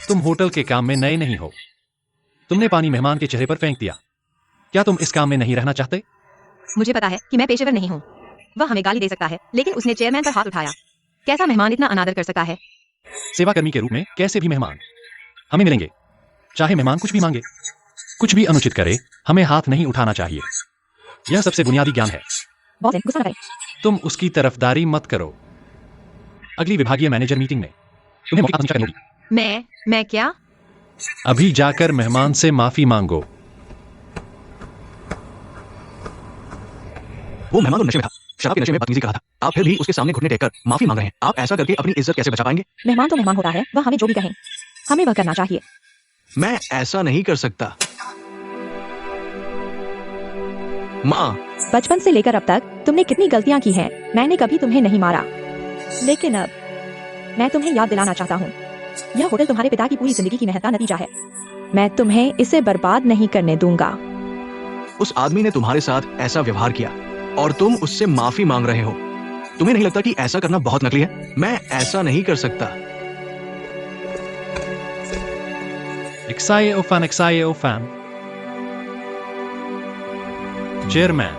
Speaker 2: तुम होटल के काम में नए नहीं हो। तुमने पानी मेहमान के चेहरे पर फेंक दिया। क्या तुम इस काम में नहीं रहना चाहते?
Speaker 1: मुझे पता है कि मैं पेशेवर नहीं हूँ। वह हमें गाली दे सकता है, लेकिन उसने चेयरमैन पर हाथ उठाया। कैसा मेहमान इतना अनादर कर सकता है?
Speaker 2: सेवाकर्मी के रूप में कैसे भी मेहमान हमें मिलेंगे, चाहे मेहमान कुछ भी मांगे, कुछ भी अनुचित करे, हमें हाथ नहीं उठाना चाहिए। यह सबसे बुनियादी ज्ञान है।
Speaker 3: बॉसलिन, गुस्सा न करें।
Speaker 2: तुम उसकी तरफदारी मत करो। अगली विभागीय मैनेजर मीटिंग में तुम्हें मौखिक आत्मविमर्शन करनी होगी।
Speaker 1: मैं क्या?
Speaker 2: अभी जाकर मेहमान से माफी मांगो।
Speaker 4: वो मेहमान तो नशे में था, शराब के नशे में बदतमीजी करा था। आप फिर भी उसके सामने घुटने टेककर माफी मांग रहे हैं। आप ऐसा करके अपनी इज्जत कैसे बचा पाएंगे?
Speaker 3: मेहमान तो मेहमान होता है, वह हमें जो भी कहें हमें वह करना चाहिए।
Speaker 4: मैं ऐसा नहीं कर सकता। माँ,
Speaker 3: बचपन से लेकर अब तक तुमने कितनी गलतियां की हैं। मैंने कभी तुम्हें नहीं मारा, लेकिन अब मैं तुम्हें याद दिलाना चाहता हूँ, यह होटल तुम्हारे पिता की पूरी जिंदगी की मेहनत का नतीजा है। मैं तुम्हें इसे बर्बाद नहीं करने दूंगा।
Speaker 4: उस आदमी ने तुम्हारे साथ ऐसा व्यवहार किया और तुम उससे माफी मांग रहे हो। तुम्हें नहीं लगता कि ऐसा करना बहुत नकली है? मैं ऐसा नहीं कर सकता।
Speaker 2: Exaie o fan. Chairman.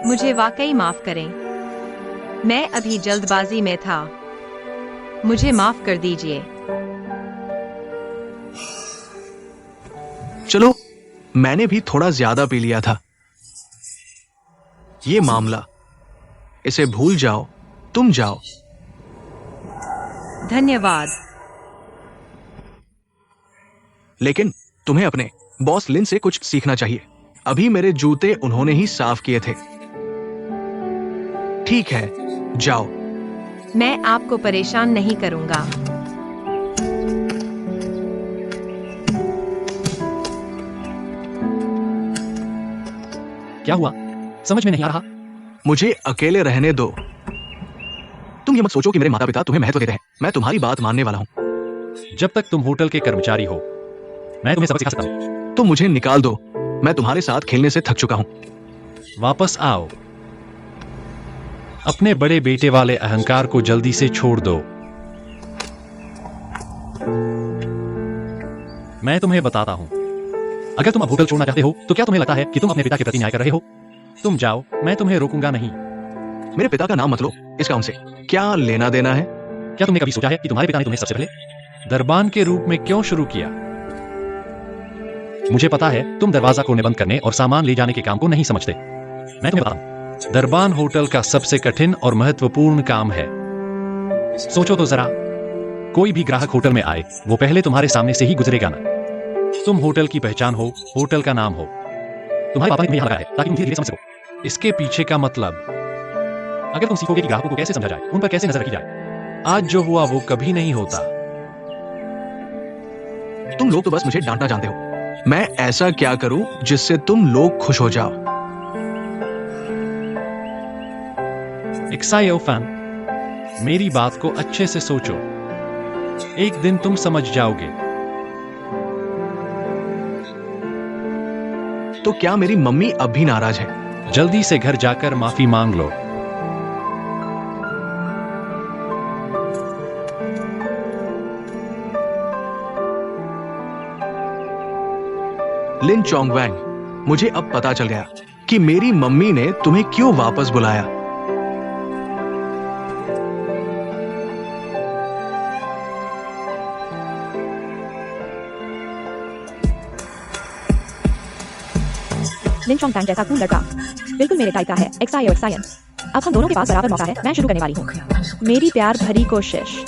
Speaker 1: मुझे वाकई माफ करें, मैं अभी जल्दबाजी में था, मुझे माफ कर दीजिए।
Speaker 4: चलो, मैंने भी थोड़ा ज्यादा पी लिया था। ये मामला, इसे भूल जाओ, तुम जाओ।
Speaker 1: धन्यवाद।
Speaker 4: लेकिन तुम्हें अपने बॉस लिन से कुछ सीखना चाहिए। अभी मेरे जूते उन्होंने ही साफ किए थे। ठीक है, जाओ।
Speaker 1: मैं आपको परेशान नहीं करूंगा।
Speaker 2: क्या हुआ? समझ में नहीं आ रहा।
Speaker 4: मुझे अकेले रहने दो। तुम ये मत सोचो कि मेरे माता पिता तुम्हें महत्व देते हैं। मैं तुम्हारी बात मानने वाला हूं।
Speaker 2: जब तक तुम होटल के कर्मचारी हो, मैं तुम्हें सबक सिखा सकता हूं।
Speaker 4: तुम मुझे निकाल दो। मैं तुम्हारे साथ खेलने से थक चुका हूं।
Speaker 2: वापस आओ। अपने बड़े बेटे वाले अहंकार को जल्दी से छोड़ दो। मैं तुम्हें बताता हूं, अगर तुम अब होटल छोड़ना चाहते हो तो क्या तुम्हें लगता है कि तुम अपने पिता के प्रति न्याय कर रहे हो? तुम जाओ, मैं तुम्हें रोकूंगा नहीं।
Speaker 4: मेरे पिता का नाम मत लो। इसका उनसे क्या लेना देना है?
Speaker 2: क्या तुमने कभी सोचा है कि तुम्हारे पिता ने तुम्हें सबसे पहले दरबान के रूप में क्यों शुरू किया? मुझे पता है तुम दरवाजा खोलने बंद करने और सामान ले जाने के काम को नहीं समझते। मैं तुम्हें बताता हूं, दरबान होटल का सबसे कठिन और महत्वपूर्ण काम है। सोचो तो जरा, कोई भी ग्राहक होटल में आए, वो पहले तुम्हारे सामने से ही गुजरेगा ना। तुम होटल की पहचान हो, होटल का नाम हो। तुम्हारे पापा ने तुम्हें यहां लगाया है ताकि तुम धीरे धीरे समझ सको। इसके पीछे का मतलब, अगर तुम सीखोगे कि ग्राहकों को कैसे समझा जाए, उन पर कैसे नजर रखी जाए, आज जो हुआ वो कभी नहीं होता।
Speaker 4: तुम लोग तो बस मुझे डांटना जानते हो। मैं ऐसा क्या करूं जिससे तुम लोग खुश हो जाओ?
Speaker 2: एक्सायो फैन, मेरी बात को अच्छे से सोचो। एक दिन तुम समझ जाओगे।
Speaker 4: तो क्या मेरी मम्मी अब भी नाराज है?
Speaker 2: जल्दी से घर जाकर माफी मांग लो।
Speaker 4: लिन चोंगवैंग, मुझे अब पता चल गया कि मेरी मम्मी ने तुम्हें क्यों वापस बुलाया।
Speaker 3: लिन चोंगवैंग जैसा कूल लड़का बिल्कुल मेरे टाइप का है। एक्सायो एक्सायन। अब हम दोनों के पास बराबर मौका है। मैं शुरू करने वाली हूँ मेरी प्यार भरी कोशिश।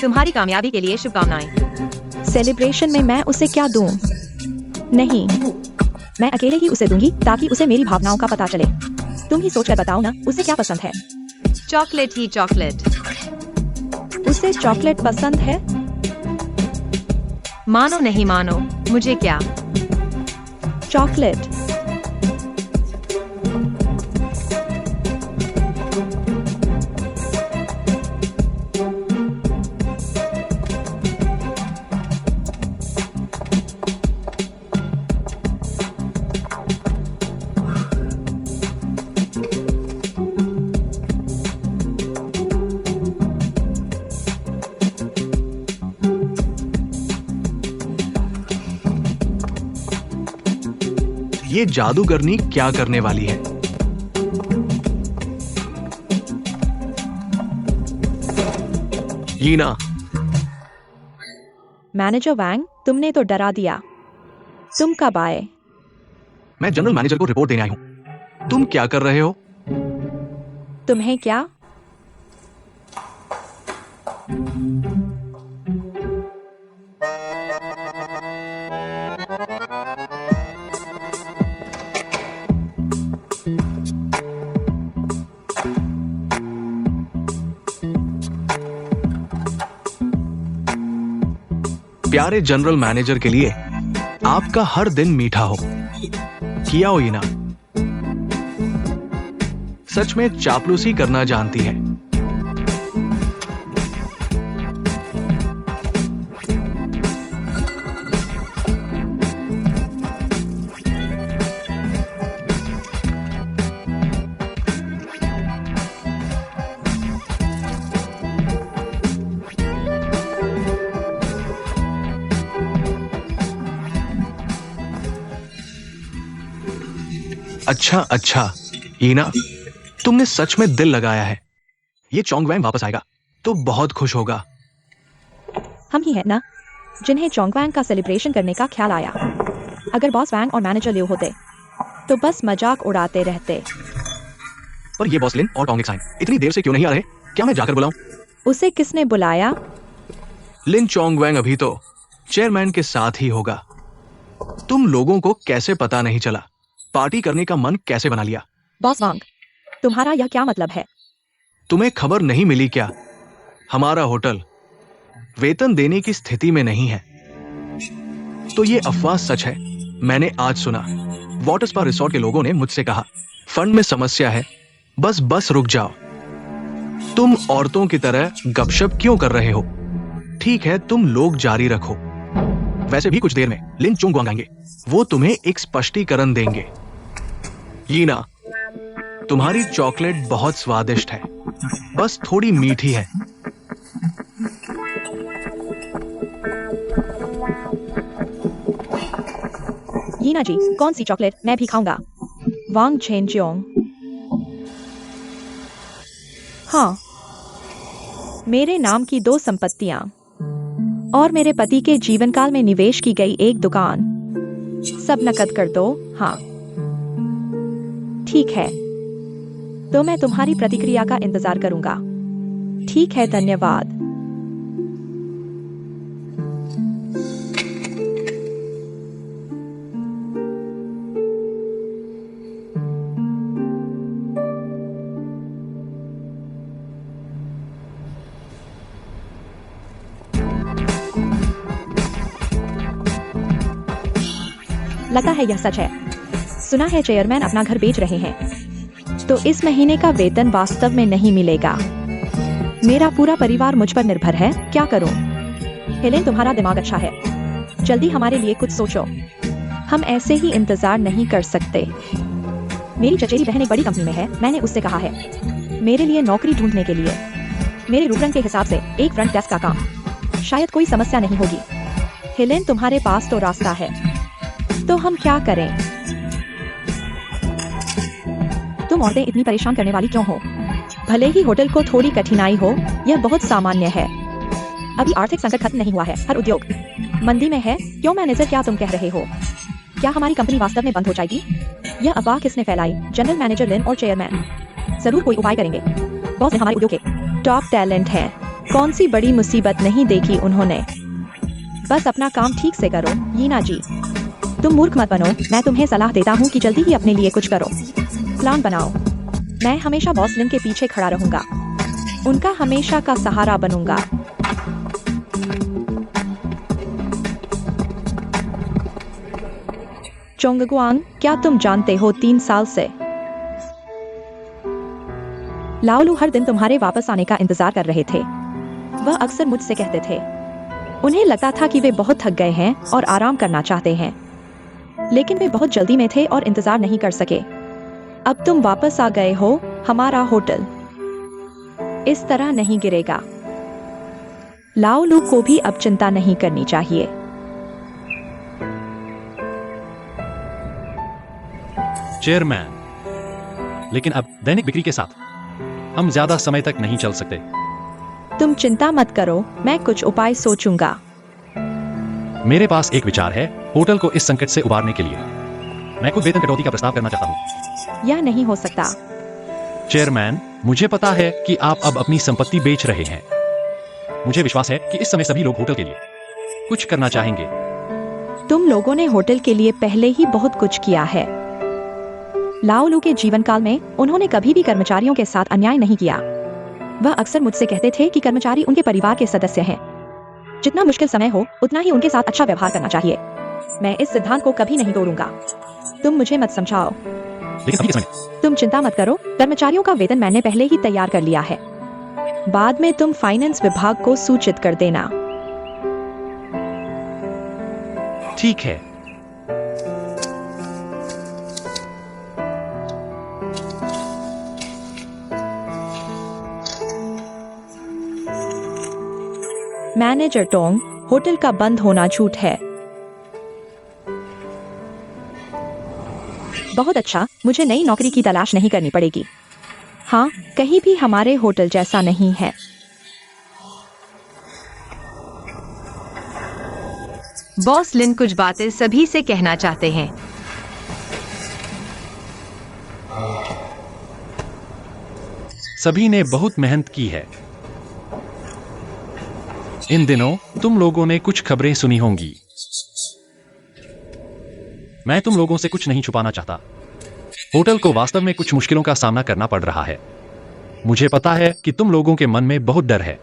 Speaker 1: तुम्हारी कामयाबी के लिए शुभकामनाएं।
Speaker 3: सेलिब्रेशन में मैं उसे क्या दूं? नहीं, मैं अकेले ही उसे दूंगी ताकि उसे मेरी भावनाओं का पता चले। तुम ही सोचकर बताओ ना, उसे क्या पसंद है?
Speaker 1: चॉकलेट ही चॉकलेट।
Speaker 3: उसे चॉकलेट पसंद है?
Speaker 1: मानो नहीं मानो, मुझे क्या।
Speaker 3: चॉकलेट।
Speaker 4: ये जादूगरनी क्या करने वाली है? यीना,
Speaker 3: मैनेजर वैंग, तुमने तो डरा दिया। तुम कब आए?
Speaker 4: मैं जनरल मैनेजर को रिपोर्ट देने आई हूं। तुम क्या कर रहे हो?
Speaker 3: तुम्हें क्या?
Speaker 4: प्यारे जनरल मैनेजर के लिए आपका हर दिन मीठा हो। किया हो ईना, सच में चापलूसी करना जानती है। अच्छा ईना, तुमने सच में दिल लगाया है। ये चोंग वैंग वापस आएगा तो बहुत खुश होगा।
Speaker 3: हम ही हैं ना जिन्हें चोंग वैंग का सेलिब्रेशन करने का ख्याल आया। अगर बॉस वैंग और मैनेजर लियो होते तो बस मजाक उड़ाते रहते।
Speaker 4: पर ये बॉस लिन और टोंग एक्साइन इतनी देर से क्यों नहीं आ रहे? क्या मैं जाकर बुलाऊं?
Speaker 3: उसे किसने बुलाया?
Speaker 4: लिन चोंग वैंग अभी तो चेयरमैन के साथ ही होगा। तुम लोगों को कैसे पता नहीं चला? पार्टी करने का मन कैसे बना लिया?
Speaker 3: बॉस वांग, तुम्हारा यह क्या मतलब है?
Speaker 4: तुम्हें खबर नहीं मिली क्या? हमारा होटल वेतन देने की स्थिति में नहीं है। तो ये अफवाह सच है। मैंने आज सुना वाटर स्पा रिसोर्ट के लोगों ने मुझसे कहा फंड में समस्या है, बस रुक जाओ। तुम औरतों की तरह गपशप क्यों कर रहे हो? ठीक है, तुम लोग जारी रखो। वैसे भी कुछ देर में लिन चोंग वांग आएंगे, वो तुम्हें एक स्पष्टीकरण देंगे। यीना, तुम्हारी चॉकलेट बहुत स्वादिष्ट है, बस थोड़ी मीठी है।
Speaker 3: यीना जी, कौन सी चॉकलेट? मैं भी खाऊंगा। वांग चेनजियोंग। हाँ, मेरे नाम की 2 संपत्तियां और मेरे पति के जीवन काल में निवेश की गई एक दुकान, सब नकद कर दो। हाँ ठीक है, तो मैं तुम्हारी प्रतिक्रिया का इंतजार करूंगा। ठीक है, धन्यवाद। लगता है यह सच है। सुना है चेयरमैन अपना घर बेच रहे हैं, तो इस महीने का वेतन वास्तव में नहीं मिलेगा। मेरा पूरा परिवार मुझ पर निर्भर है, क्या करूं? हेलेन, तुम्हारा दिमाग अच्छा है, जल्दी हमारे लिए कुछ सोचो। हम ऐसे ही इंतजार नहीं कर सकते। मेरी चचेरी बहन एक बड़ी कंपनी में है, मैंने उससे कहा है मेरे लिए नौकरी ढूंढने के लिए। मेरे रूपरंग के हिसाब से एक फ्रंट डेस्क का काम, शायद कोई समस्या नहीं होगी। हेलेन, तुम्हारे पास तो रास्ता है, तो हम क्या करें? तुम औरतें इतनी परेशान करने वाली क्यों हो? भले ही होटल को थोड़ी कठिनाई हो, यह बहुत सामान्य है। अभी आर्थिक संकट खत्म नहीं हुआ है, हर उद्योग मंदी में है। क्यों मैनेजर, क्या तुम कह रहे हो? क्या हमारी कंपनी वास्तव में बंद हो जाएगी? यह अफवाह किसने फैलाई? जनरल मैनेजर लिन और चेयरमैन जरूर कोई उपाय करेंगे। बॉस हमारे उद्योग के टॉप टैलेंट है, कौन सी बड़ी मुसीबत नहीं देखी उन्होंने। बस अपना काम ठीक से करो। यीना जी, तुम मूर्ख मत बनो। मैं तुम्हें सलाह देता हूँ कि जल्दी ही अपने लिए कुछ करो, प्लान बनाओ। मैं हमेशा बॉस लिन के पीछे खड़ा रहूंगा, उनका हमेशा का सहारा बनूंगा। चोंगगुआंग, क्या तुम जानते हो 3 साल से लाओलू हर दिन तुम्हारे वापस आने का इंतजार कर रहे थे। वह अक्सर मुझसे कहते थे उन्हें लगता था कि वे बहुत थक गए हैं और आराम करना चाहते हैं, लेकिन वे बहुत जल्दी में थे और इंतजार नहीं कर सके। अब तुम वापस आ गए हो, हमारा होटल इस तरह नहीं गिरेगा। लाओलू को भी अब चिंता नहीं करनी चाहिए।
Speaker 2: चेयरमैन, लेकिन अब दैनिक बिक्री के साथ हम ज्यादा समय तक नहीं चल सकते।
Speaker 3: तुम चिंता मत करो, मैं कुछ उपाय सोचूंगा।
Speaker 2: मेरे पास एक विचार है होटल को इस संकट से उबारने के लिए। मैं खुद वेतन कटौती का प्रस्ताव करना चाहता हूँ।
Speaker 3: यह नहीं हो सकता।
Speaker 2: चेयरमैन, मुझे पता है कि आप अब अपनी संपत्ति बेच रहे हैं। मुझे विश्वास है कि इस समय सभी लोग होटल के लिए कुछ करना चाहेंगे।
Speaker 3: तुम लोगों ने होटल के लिए पहले ही बहुत कुछ किया है। लाओलू के जीवन काल में उन्होंने कभी भी कर्मचारियों के साथ अन्याय नहीं किया। वह अक्सर मुझसे कहते थे कि कर्मचारी उनके परिवार के सदस्य हैं। जितना मुश्किल समय हो उतना ही उनके साथ अच्छा व्यवहार करना चाहिए। मैं इस सिद्धांत को कभी नहीं तोड़ूंगा। तुम मुझे मत समझाओ।
Speaker 2: लेकिन अभी के समय
Speaker 3: तुम चिंता मत करो, कर्मचारियों का वेतन मैंने पहले ही तैयार कर लिया है। बाद में तुम फाइनेंस विभाग को सूचित कर देना।
Speaker 2: ठीक है।
Speaker 3: मैनेजर टोंग, होटल का बंद होना झूठ है। बहुत अच्छा, मुझे नई नौकरी की तलाश नहीं करनी पड़ेगी। हाँ, कहीं भी हमारे होटल जैसा नहीं है।
Speaker 1: बॉस लिन कुछ बातें सभी से कहना चाहते हैं।
Speaker 2: सभी ने बहुत मेहनत की है। इन दिनों तुम लोगों ने कुछ खबरें सुनी होंगी। मैं तुम लोगों से कुछ नहीं छुपाना चाहता। होटल को वास्तव में कुछ मुश्किलों का सामना करना पड़ रहा है। मुझे पता है कि तुम लोगों के मन में बहुत डर है।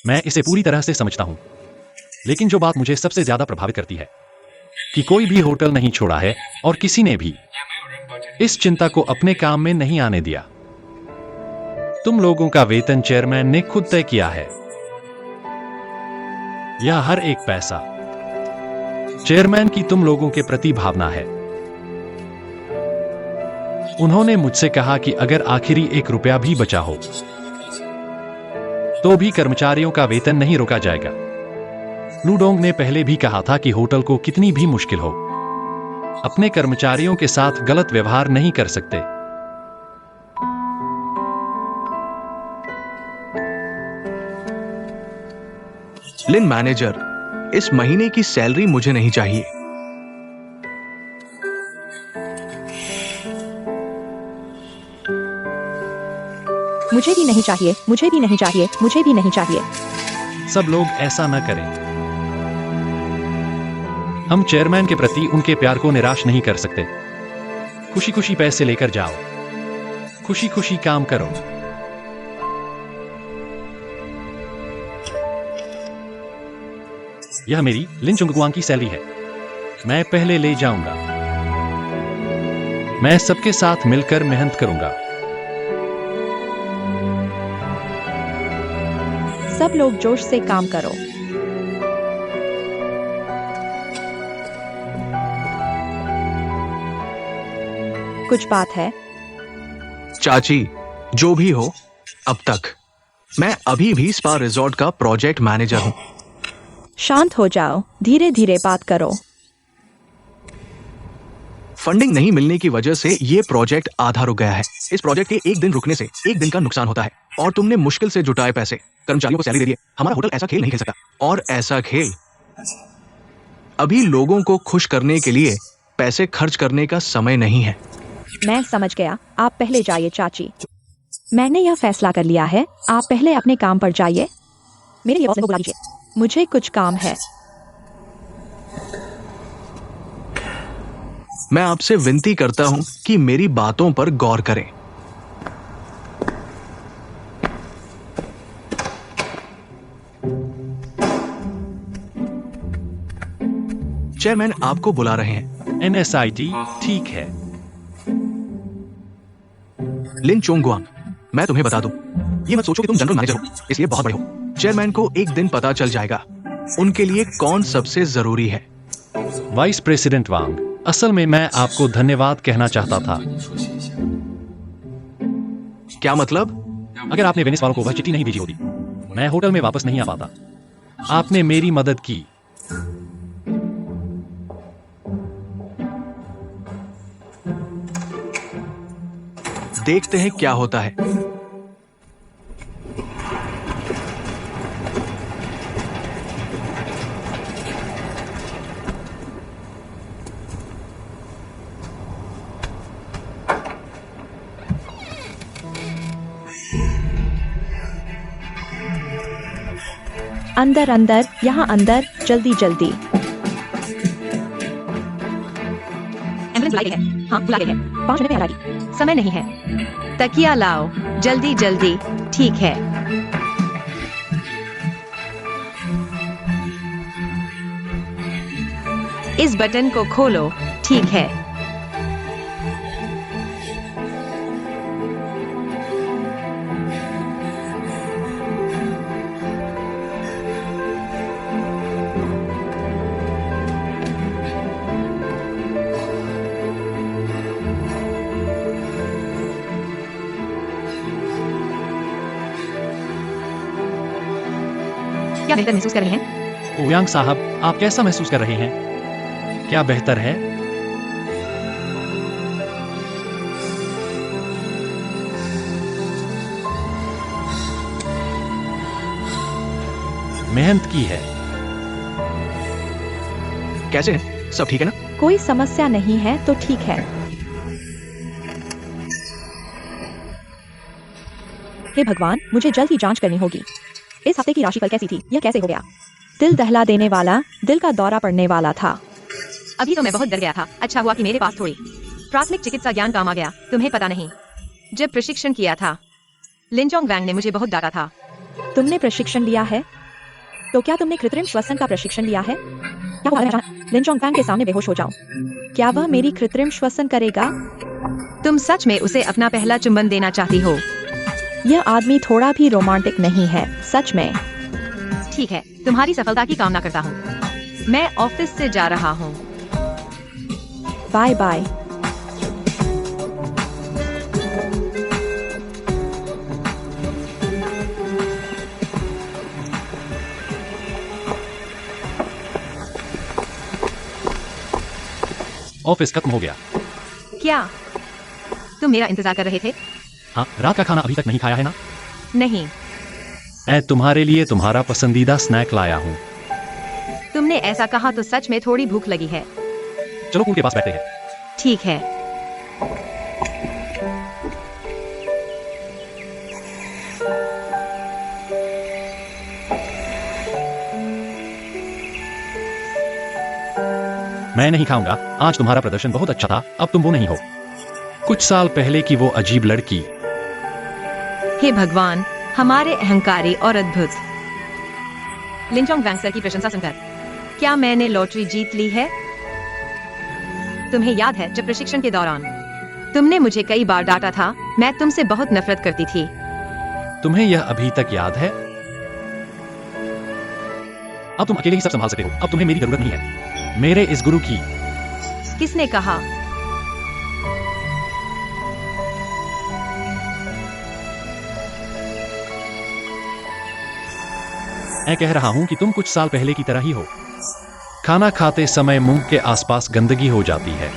Speaker 2: मैं इसे पूरी तरह से समझता हूं। लेकिन जो बात मुझे सबसे ज्यादा प्रभावित करती है कि कोई भी होटल नहीं छोड़ा है और किसी ने भी इस चिंता को अपने काम में नहीं आने दिया। तुम लोगों का वेतन चेयरमैन ने खुद तय किया है। यह हर एक पैसा चेयरमैन की तुम लोगों के प्रति भावना है। उन्होंने मुझसे कहा कि अगर आखिरी 1 रुपया भी बचा हो तो भी कर्मचारियों का वेतन नहीं रोका जाएगा। लूडोंग ने पहले भी कहा था कि होटल को कितनी भी मुश्किल हो, अपने कर्मचारियों के साथ गलत व्यवहार नहीं कर सकते।
Speaker 4: लिन मैनेजर, इस महीने की सैलरी मुझे नहीं चाहिए।
Speaker 3: मुझे भी नहीं चाहिए, मुझे भी नहीं चाहिए, मुझे भी नहीं चाहिए।
Speaker 2: सब लोग ऐसा न करें। हम चेयरमैन के प्रति उनके प्यार को निराश नहीं कर सकते। खुशी खुशी पैसे लेकर जाओ, खुशी खुशी काम करो। यह मेरी लिन चुंगगुआंग की सैलरी है। मैं पहले ले जाऊंगा। मैं सबके साथ मिलकर मेहनत करूंगा।
Speaker 3: सब लोग जोश से काम करो। कुछ बात है?
Speaker 4: चाची, जो भी हो, अब तक मैं अभी भी स्पा रिजॉर्ट का प्रोजेक्ट मैनेजर हूं।
Speaker 3: शांत हो जाओ, धीरे धीरे बात करो।
Speaker 4: फंडिंग नहीं मिलने की वजह से ये प्रोजेक्ट आधा रुक गया है। इस प्रोजेक्ट के 1 दिन रुकने से 1 दिन का नुकसान होता है और तुमने मुश्किल से जुटाए पैसे कर्मचारियों को सैलरी दे दी है। हमारा होटल ऐसा खेल नहीं खेल सकता। और ऐसा खेल अभी लोगों को खुश करने के लिए पैसे खर्च करने का समय नहीं है।
Speaker 3: मैं समझ गया, आप पहले जाइए चाची। मैंने यह फैसला कर लिया है, आप पहले अपने काम पर जाइए। मेरे लिए बॉस को बुला लीजिए, मुझे कुछ काम है।
Speaker 4: मैं आपसे विनती करता हूं कि मेरी बातों पर गौर करें। चेयरमैन आपको बुला रहे हैं।
Speaker 2: NSIT ठीक है।
Speaker 4: लिन चोंगगुआंग, मैं तुम्हें बता दूं, ये मत सोचो कि तुम जनरल मैनेजर हो इसलिए बहुत बड़े हो। चेयरमैन को एक दिन पता चल जाएगा उनके लिए कौन सबसे जरूरी है।
Speaker 2: वाइस प्रेसिडेंट वांग, असल में मैं आपको धन्यवाद कहना चाहता था।
Speaker 4: क्या मतलब?
Speaker 2: अगर आपने वेनिस वालों को वह चिट्ठी नहीं भेजी होती, मैं होटल में वापस नहीं आ पाता। आपने मेरी मदद की।
Speaker 4: देखते हैं क्या होता है।
Speaker 3: अंदर अंदर, यहाँ अंदर, जल्दी जल्दी।
Speaker 1: एम्बुलेंस बुलाई गई है। हाँ, बुला गई है।
Speaker 3: 5 मिनट में आ जाएगी।
Speaker 1: समय नहीं है। तकिया लाओ, जल्दी जल्दी। ठीक है। इस बटन को खोलो। ठीक है। क्या बेहतर महसूस कर रहे हैं?
Speaker 2: ओयांग साहब, आप कैसा महसूस कर रहे हैं? क्या बेहतर है? मेहनत की है।
Speaker 4: कैसे है? सब ठीक है ना?
Speaker 3: कोई समस्या नहीं है तो ठीक है। हे भगवान, मुझे जल्द ही जांच करनी होगी। इस हफ्ते की राशिफल कैसी थी? यह कैसे हो गया? दिल दहला देने वाला, दिल का दौरा पड़ने वाला था।
Speaker 1: अभी तो मैं बहुत डर गया था। अच्छा हुआ कि मेरे पास थोड़ी प्राथमिक चिकित्सा ज्ञान काम आ गया। तुम्हें पता नहीं, जब प्रशिक्षण किया था, लिंजोंग वैंग ने मुझे बहुत डांटा था।
Speaker 3: तुमने प्रशिक्षण लिया है? तो क्या तुमने कृत्रिम श्वसन का प्रशिक्षण लिया है? क्या हुआ? मैं लिंजोंग वैंग के सामने बेहोश हो जाऊं? क्या वह मेरी कृत्रिम श्वसन करेगा?
Speaker 1: तुम सच में उसे अपना पहला चुंबन देना चाहती हो?
Speaker 3: यह आदमी थोड़ा भी रोमांटिक नहीं है, सच में।
Speaker 1: ठीक है, तुम्हारी सफलता की कामना करता हूँ। मैं ऑफिस से जा रहा हूँ।
Speaker 3: Bye bye.
Speaker 2: ऑफिस खत्म हो गया।
Speaker 1: क्या तुम मेरा इंतजार कर रहे थे?
Speaker 2: हाँ, रात का खाना अभी तक नहीं खाया है ना?
Speaker 1: नहीं।
Speaker 2: मैं तुम्हारे लिए तुम्हारा पसंदीदा स्नैक लाया हूँ।
Speaker 1: तुमने ऐसा कहा तो सच में थोड़ी भूख लगी है।
Speaker 2: चलो पूल के पास बैठते हैं।
Speaker 1: ठीक है।
Speaker 2: मैं नहीं खाऊंगा। आज तुम्हारा प्रदर्शन बहुत अच्छा था। अब तुम वो नहीं हो। कुछ साल पहले की वो अजीब लड़की।
Speaker 1: हे भगवान, हमारे अहंकारी और अद्भुत लिंजोंग वैंग सर की प्रशंसा सुनकर क्या मैंने लॉटरी जीत ली है? तुम्हें याद है जब प्रशिक्षण के दौरान तुमने मुझे कई बार डांटा था? मैं तुमसे बहुत नफरत करती थी।
Speaker 2: तुम्हें यह अभी तक याद है? अब तुम अकेले ही सब संभाल सकते हो। अब तुम्हें मेरी जरूरत नहीं है, मेरे इस गुरु की।
Speaker 1: किसने कहा?
Speaker 2: मैं कह रहा हूं कि तुम कुछ साल पहले की तरह ही हो। खाना खाते समय मुंह के आसपास गंदगी हो जाती है।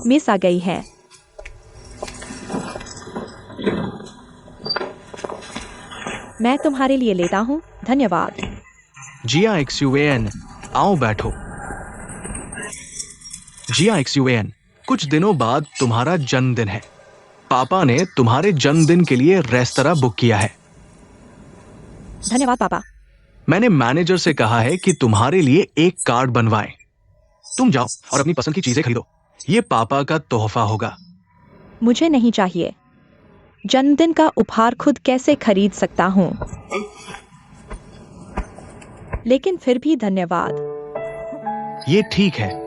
Speaker 3: मिस आ गई है। मैं तुम्हारे लिए लेता हूँ, धन्यवाद।
Speaker 4: जिया XUAN, आओ बैठो। जिया XUAN, कुछ दिनों बाद तुम्हारा जन्मदिन है। पापा ने तुम्हारे जन्मदिन के लिए रेस्तरा बुक किया है।
Speaker 3: धन्यवाद पापा।
Speaker 4: मैंने मैनेजर से कहा है कि तुम्हारे लिए एक कार्ड बनवाएं। तुम जाओ और अपनी पसंद की चीजें खरीदो। ये पापा का तोहफा होगा।
Speaker 3: मुझे नहीं चाहिए। जन्मदिन का उपहार खुद कैसे खरीद सकता हूँ? लेकिन फिर भी धन्यवाद।
Speaker 4: ये ठीक है।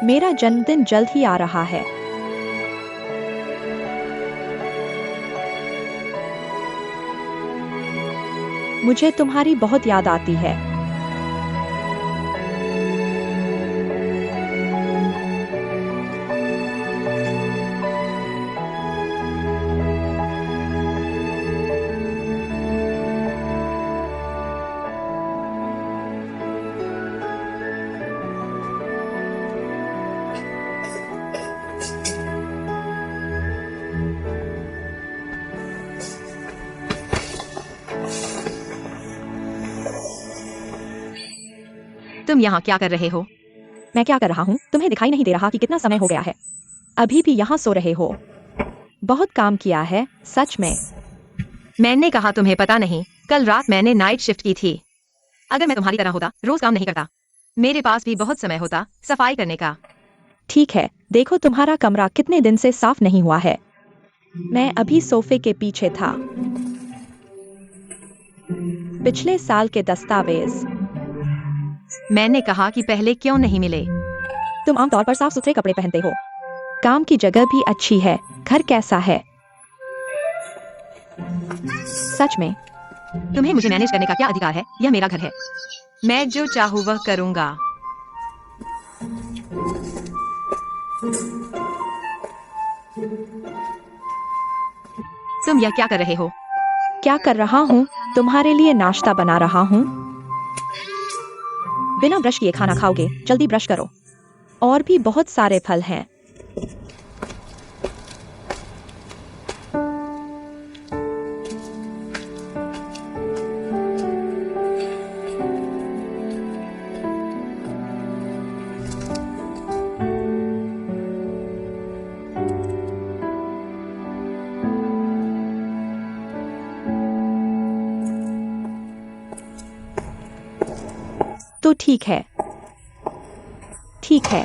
Speaker 3: मेरा जन्मदिन जल्द ही आ रहा है। मुझे तुम्हारी बहुत याद आती है।
Speaker 1: तुम यहाँ क्या कर रहे हो?
Speaker 3: मैं क्या कर रहा हूँ? तुम्हें दिखाई नहीं दे रहा कि कितना समय हो गया है? अभी भी यहाँ सो रहे हो? बहुत काम किया है, सच में।
Speaker 1: मैंने कहा तुम्हें पता नहीं, कल रात मैंने नाइट शिफ्ट की थी। अगर मैं तुम्हारी तरह होता, रोज काम नहीं करता, मेरे पास भी बहुत समय होता सफाई करने का।
Speaker 3: ठीक है, देखो तुम्हारा कमरा कितने दिन से साफ नहीं हुआ है। मैं अभी सोफे के पीछे था। पिछले साल के दस्तावेज।
Speaker 1: मैंने कहा कि पहले क्यों नहीं मिले?
Speaker 3: तुम आमतौर पर साफ सुथरे कपड़े पहनते हो। काम की जगह भी अच्छी है। घर कैसा है? सच में?
Speaker 1: तुम्हें मुझे मैनेज करने का क्या अधिकार है? यह मेरा घर है, मैं जो चाहूँ वह करूँगा। तुम यह क्या कर रहे हो?
Speaker 3: क्या कर रहा हूँ? तुम्हारे लिए नाश्ता बना रहा हूँ। बिना ब्रश किए खाना खाओगे? जल्दी ब्रश करो। और भी बहुत सारे फल हैं। तो ठीक है। ठीक है।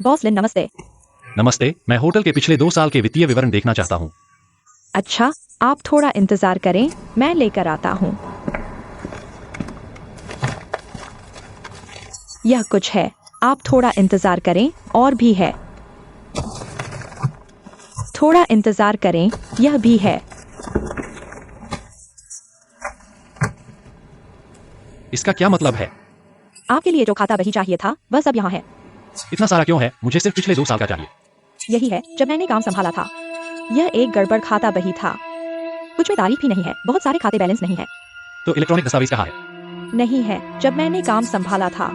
Speaker 3: बॉस लिन, नमस्ते।
Speaker 2: नमस्ते, मैं होटल के पिछले 2 साल के वित्तीय विवरण देखना चाहता हूँ।
Speaker 3: अच्छा, आप थोड़ा इंतजार करें, मैं लेकर आता हूँ। यह कुछ है, आप थोड़ा इंतजार करें, और भी है। थोड़ा इंतजार करें, यह भी है।
Speaker 2: इसका क्या मतलब है?
Speaker 3: आपके लिए जो खाता बही चाहिए था, वह सब यहाँ है।
Speaker 2: इतना सारा क्यों है? मुझे सिर्फ पिछले 2 साल का चाहिए।
Speaker 3: यही है, जब मैंने काम संभाला था। यह एक गड़बड़ खाता बही था। कुछ में तारीख भी नहीं है, बहुत सारे खाते बैलेंस नहीं है।
Speaker 2: तो इलेक्ट्रॉनिक दस्तावेज कहाँ है?
Speaker 3: नहीं है, जब मैंने काम संभाला था।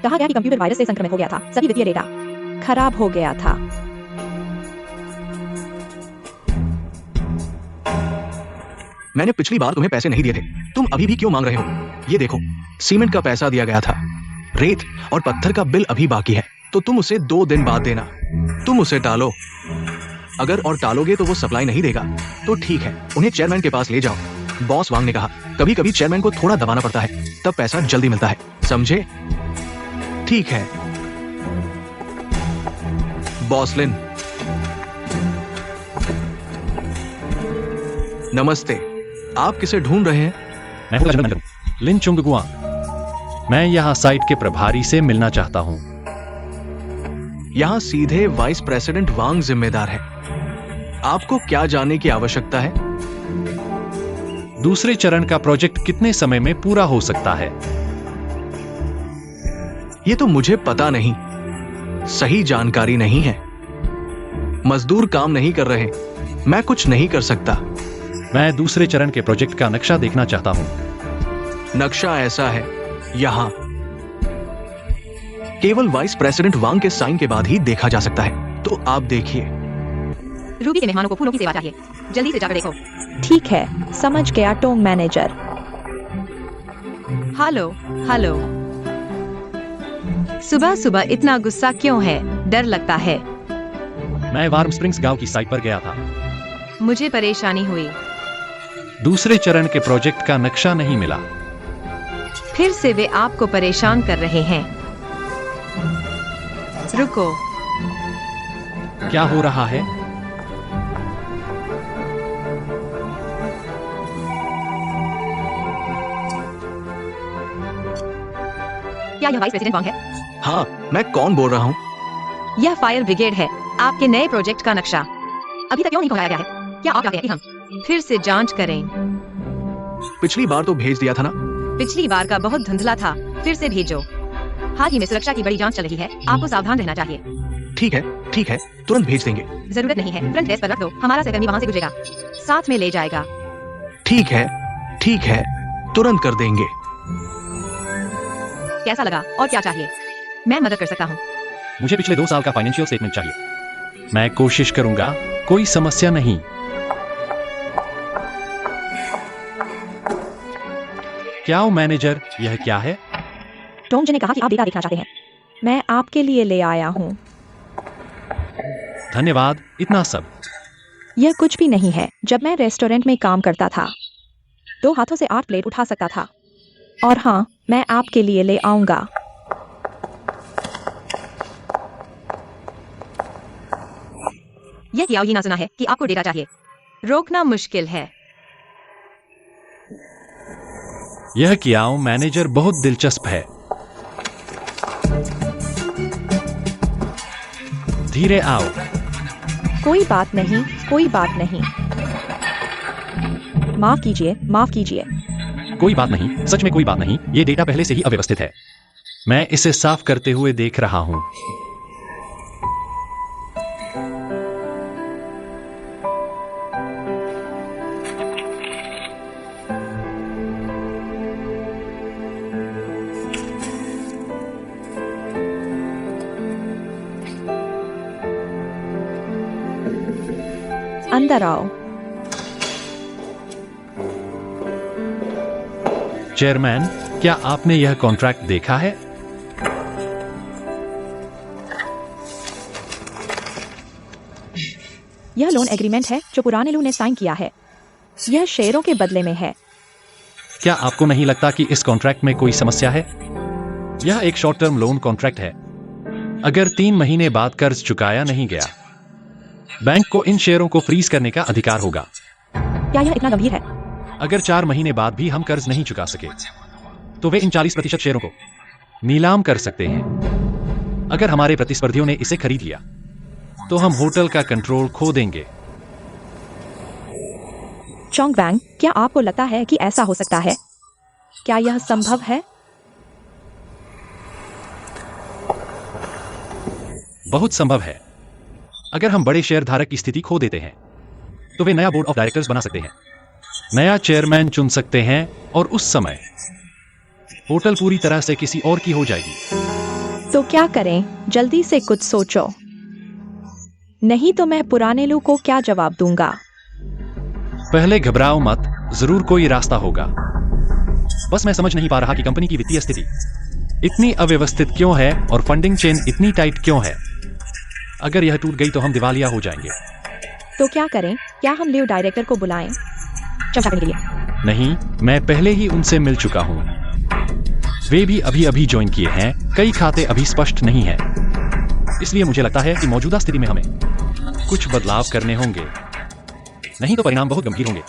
Speaker 3: कहा गया कि कंप्यूटर वायरस से संक्रमित हो गया था, सभी वित्तीय डेटा खराब हो गया था।
Speaker 4: मैंने पिछली बार तुम्हें पैसे नहीं दिए थे, तुम अभी भी क्यों मांग रहे हो? ये देखो, सीमेंट का पैसा दिया गया था, रेत और पत्थर का बिल अभी बाकी है, तो तुम उसे 2 दिन बाद देना। तुम उसे टालो। अगर और टालोगे तो वो सप्लाई नहीं देगा, तो ठीक है, उन्हें चेयरमैन के पास ले जाओ। बॉस वांग ने कहा, कभी कभी चेयरमैन को थोड़ा दबाना पड़ता है, तब पैसा जल्दी मिलता है, समझे? ठीक है बॉस लिन। नमस्ते, आप किसे ढूंढ रहे हैं?
Speaker 2: मैं होटल मैनेजर हूँ, लिन चुंगगुआ। मैं यहाँ साइट के प्रभारी से मिलना चाहता हूँ।
Speaker 4: यहाँ सीधे वाइस प्रेसिडेंट वांग जिम्मेदार है। आपको क्या जानने की आवश्यकता है?
Speaker 2: दूसरे चरण का प्रोजेक्ट कितने समय में पूरा हो सकता है?
Speaker 4: ये तो मुझे पता नहीं, सही जानकारी नहीं है। मजदूर काम नहीं कर रहे, मैं कुछ नहीं कर सकता।
Speaker 2: मैं दूसरे चरण के प्रोजेक्ट का नक्शा देखना चाहता हूँ।
Speaker 4: नक्शा ऐसा है, यहाँ केवल वाइस प्रेसिडेंट वांग के साइन के बाद ही देखा जा सकता है, तो आप देखिए।
Speaker 1: रूबी के मेहमानों को फूलों की सेवा चाहिए, जल्दी से जाकर देखो।
Speaker 3: ठीक है, समझ गया टोंग मैनेजर।
Speaker 1: Hello hello. सुबह सुबह इतना गुस्सा क्यों है? डर लगता है।
Speaker 2: मैं वार्म स्प्रिंग्स गांव की साइट पर गया था।
Speaker 1: मुझे परेशानी हुई।
Speaker 2: दूसरे चरण के प्रोजेक्ट का नक्शा नहीं मिला।
Speaker 1: फिर से वे आपको परेशान कर रहे हैं। रुको,
Speaker 2: क्या हो रहा है?
Speaker 1: क्या यह वाइस प्रेसिडेंट वांग है?
Speaker 4: हाँ, मैं कौन बोल रहा हूँ?
Speaker 1: यह फायर ब्रिगेड है, आपके नए प्रोजेक्ट का नक्शा अभी तक क्यों नहीं पहुंचाया गया है? क्या आप चाहते हैं कि हम फिर से जांच करें?
Speaker 4: पिछली बार तो भेज दिया था ना।
Speaker 1: पिछली बार का बहुत धुंधला था, फिर से भेजो। हाल ही में सुरक्षा की बड़ी जांच चल रही है, आपको सावधान रहना चाहिए।
Speaker 4: ठीक है, तुरंत भेज देंगे।
Speaker 1: जरूरत नहीं है, फ्रंट डेस्क पर रख दो, हमारा सहकर्मी वहाँ से गुजरेगा, साथ में ले जाएगा।
Speaker 4: ठीक है, तुरंत कर देंगे।
Speaker 1: कैसा लगा और क्या चाहिए? मैं मदद कर सकता हूँ।
Speaker 2: मुझे पिछले 2 साल का फाइनेंशियल स्टेटमेंट चाहिए। मैं कोशिश करूंगा, कोई समस्या नहीं। क्या हो मैनेजर, यह क्या है?
Speaker 3: डोंगजे ने कहा कि आप डेटा देखना चाहते हैं। मैं आपके लिए ले आया हूँ।
Speaker 2: धन्यवाद, इतना सब।
Speaker 3: यह कुछ भी नहीं है। जब मैं रेस्टोरेंट में काम करता था, 2 हाथों से 8 प्लेट उठा सकता था। और हाँ, मैं आपके लिए ले आऊंगा।
Speaker 1: यह किया ही ना सुना है कि आपको डेटा चाहिए। रोकना मुश्किल है।
Speaker 2: यह कियाओ मैनेजर बहुत दिलचस्प है। धीरे आओ।
Speaker 3: कोई बात नहीं। माफ कीजिए।
Speaker 2: कोई बात नहीं, सच में कोई बात नहीं। ये डेटा पहले से ही अव्यवस्थित है। मैं इसे साफ करते हुए देख रहा हूं।
Speaker 3: अंदर आओ।
Speaker 2: चेयरमैन, क्या आपने यह कॉन्ट्रैक्ट देखा है?
Speaker 3: यह लोन एग्रीमेंट है जो पुराने लू ने साइन किया है। यह शेयरों के बदले में है।
Speaker 2: क्या आपको नहीं लगता कि इस कॉन्ट्रैक्ट में कोई समस्या है? यह एक शॉर्ट टर्म लोन कॉन्ट्रैक्ट है। अगर 3 महीने बाद कर्ज चुकाया नहीं गया, बैंक को इन शेयरों को फ्रीज करने का अधिकार होगा।
Speaker 3: क्या यह इतना गंभीर है?
Speaker 2: अगर 4 महीने बाद भी हम कर्ज नहीं चुका सके, तो वे इन 40% शेयरों को नीलाम कर सकते हैं। अगर हमारे प्रतिस्पर्धियों ने इसे खरीद लिया, तो हम होटल का कंट्रोल खो देंगे।
Speaker 3: चोंगवांग, क्या आपको लगता है कि ऐसा हो सकता है? क्या यह संभव है?
Speaker 2: बहुत संभव है। अगर हम बड़े शेयर धारक की स्थिति खो देते हैं, तो वे नया बोर्ड ऑफ डायरेक्टर्स बना सकते हैं, नया चेयरमैन चुन सकते हैं, और उस समय होटल पूरी तरह से किसी और की हो जाएगी।
Speaker 3: तो क्या करें? जल्दी से कुछ सोचो, नहीं तो मैं पुराने लू को क्या जवाब दूंगा।
Speaker 2: पहले घबराओ मत, जरूर कोई रास्ता होगा। बस मैं समझ नहीं पा रहा कि कंपनी की वित्तीय स्थिति इतनी अव्यवस्थित क्यों है और फंडिंग चेन इतनी टाइट क्यों है। अगर यह टूट गई तो हम दिवालिया हो जाएंगे।
Speaker 3: तो क्या करें? क्या हम लीव डायरेक्टर को बुलाएं चर्चा करने के लिए?
Speaker 2: नहीं, मैं पहले ही उनसे मिल चुका हूं। वे भी अभी ज्वाइन किए हैं। कई खाते अभी स्पष्ट नहीं हैं। इसलिए मुझे लगता है कि मौजूदा स्थिति में हमें कुछ बदलाव करने होंगे, नहीं तो परिणाम बहुत गंभीर होंगे।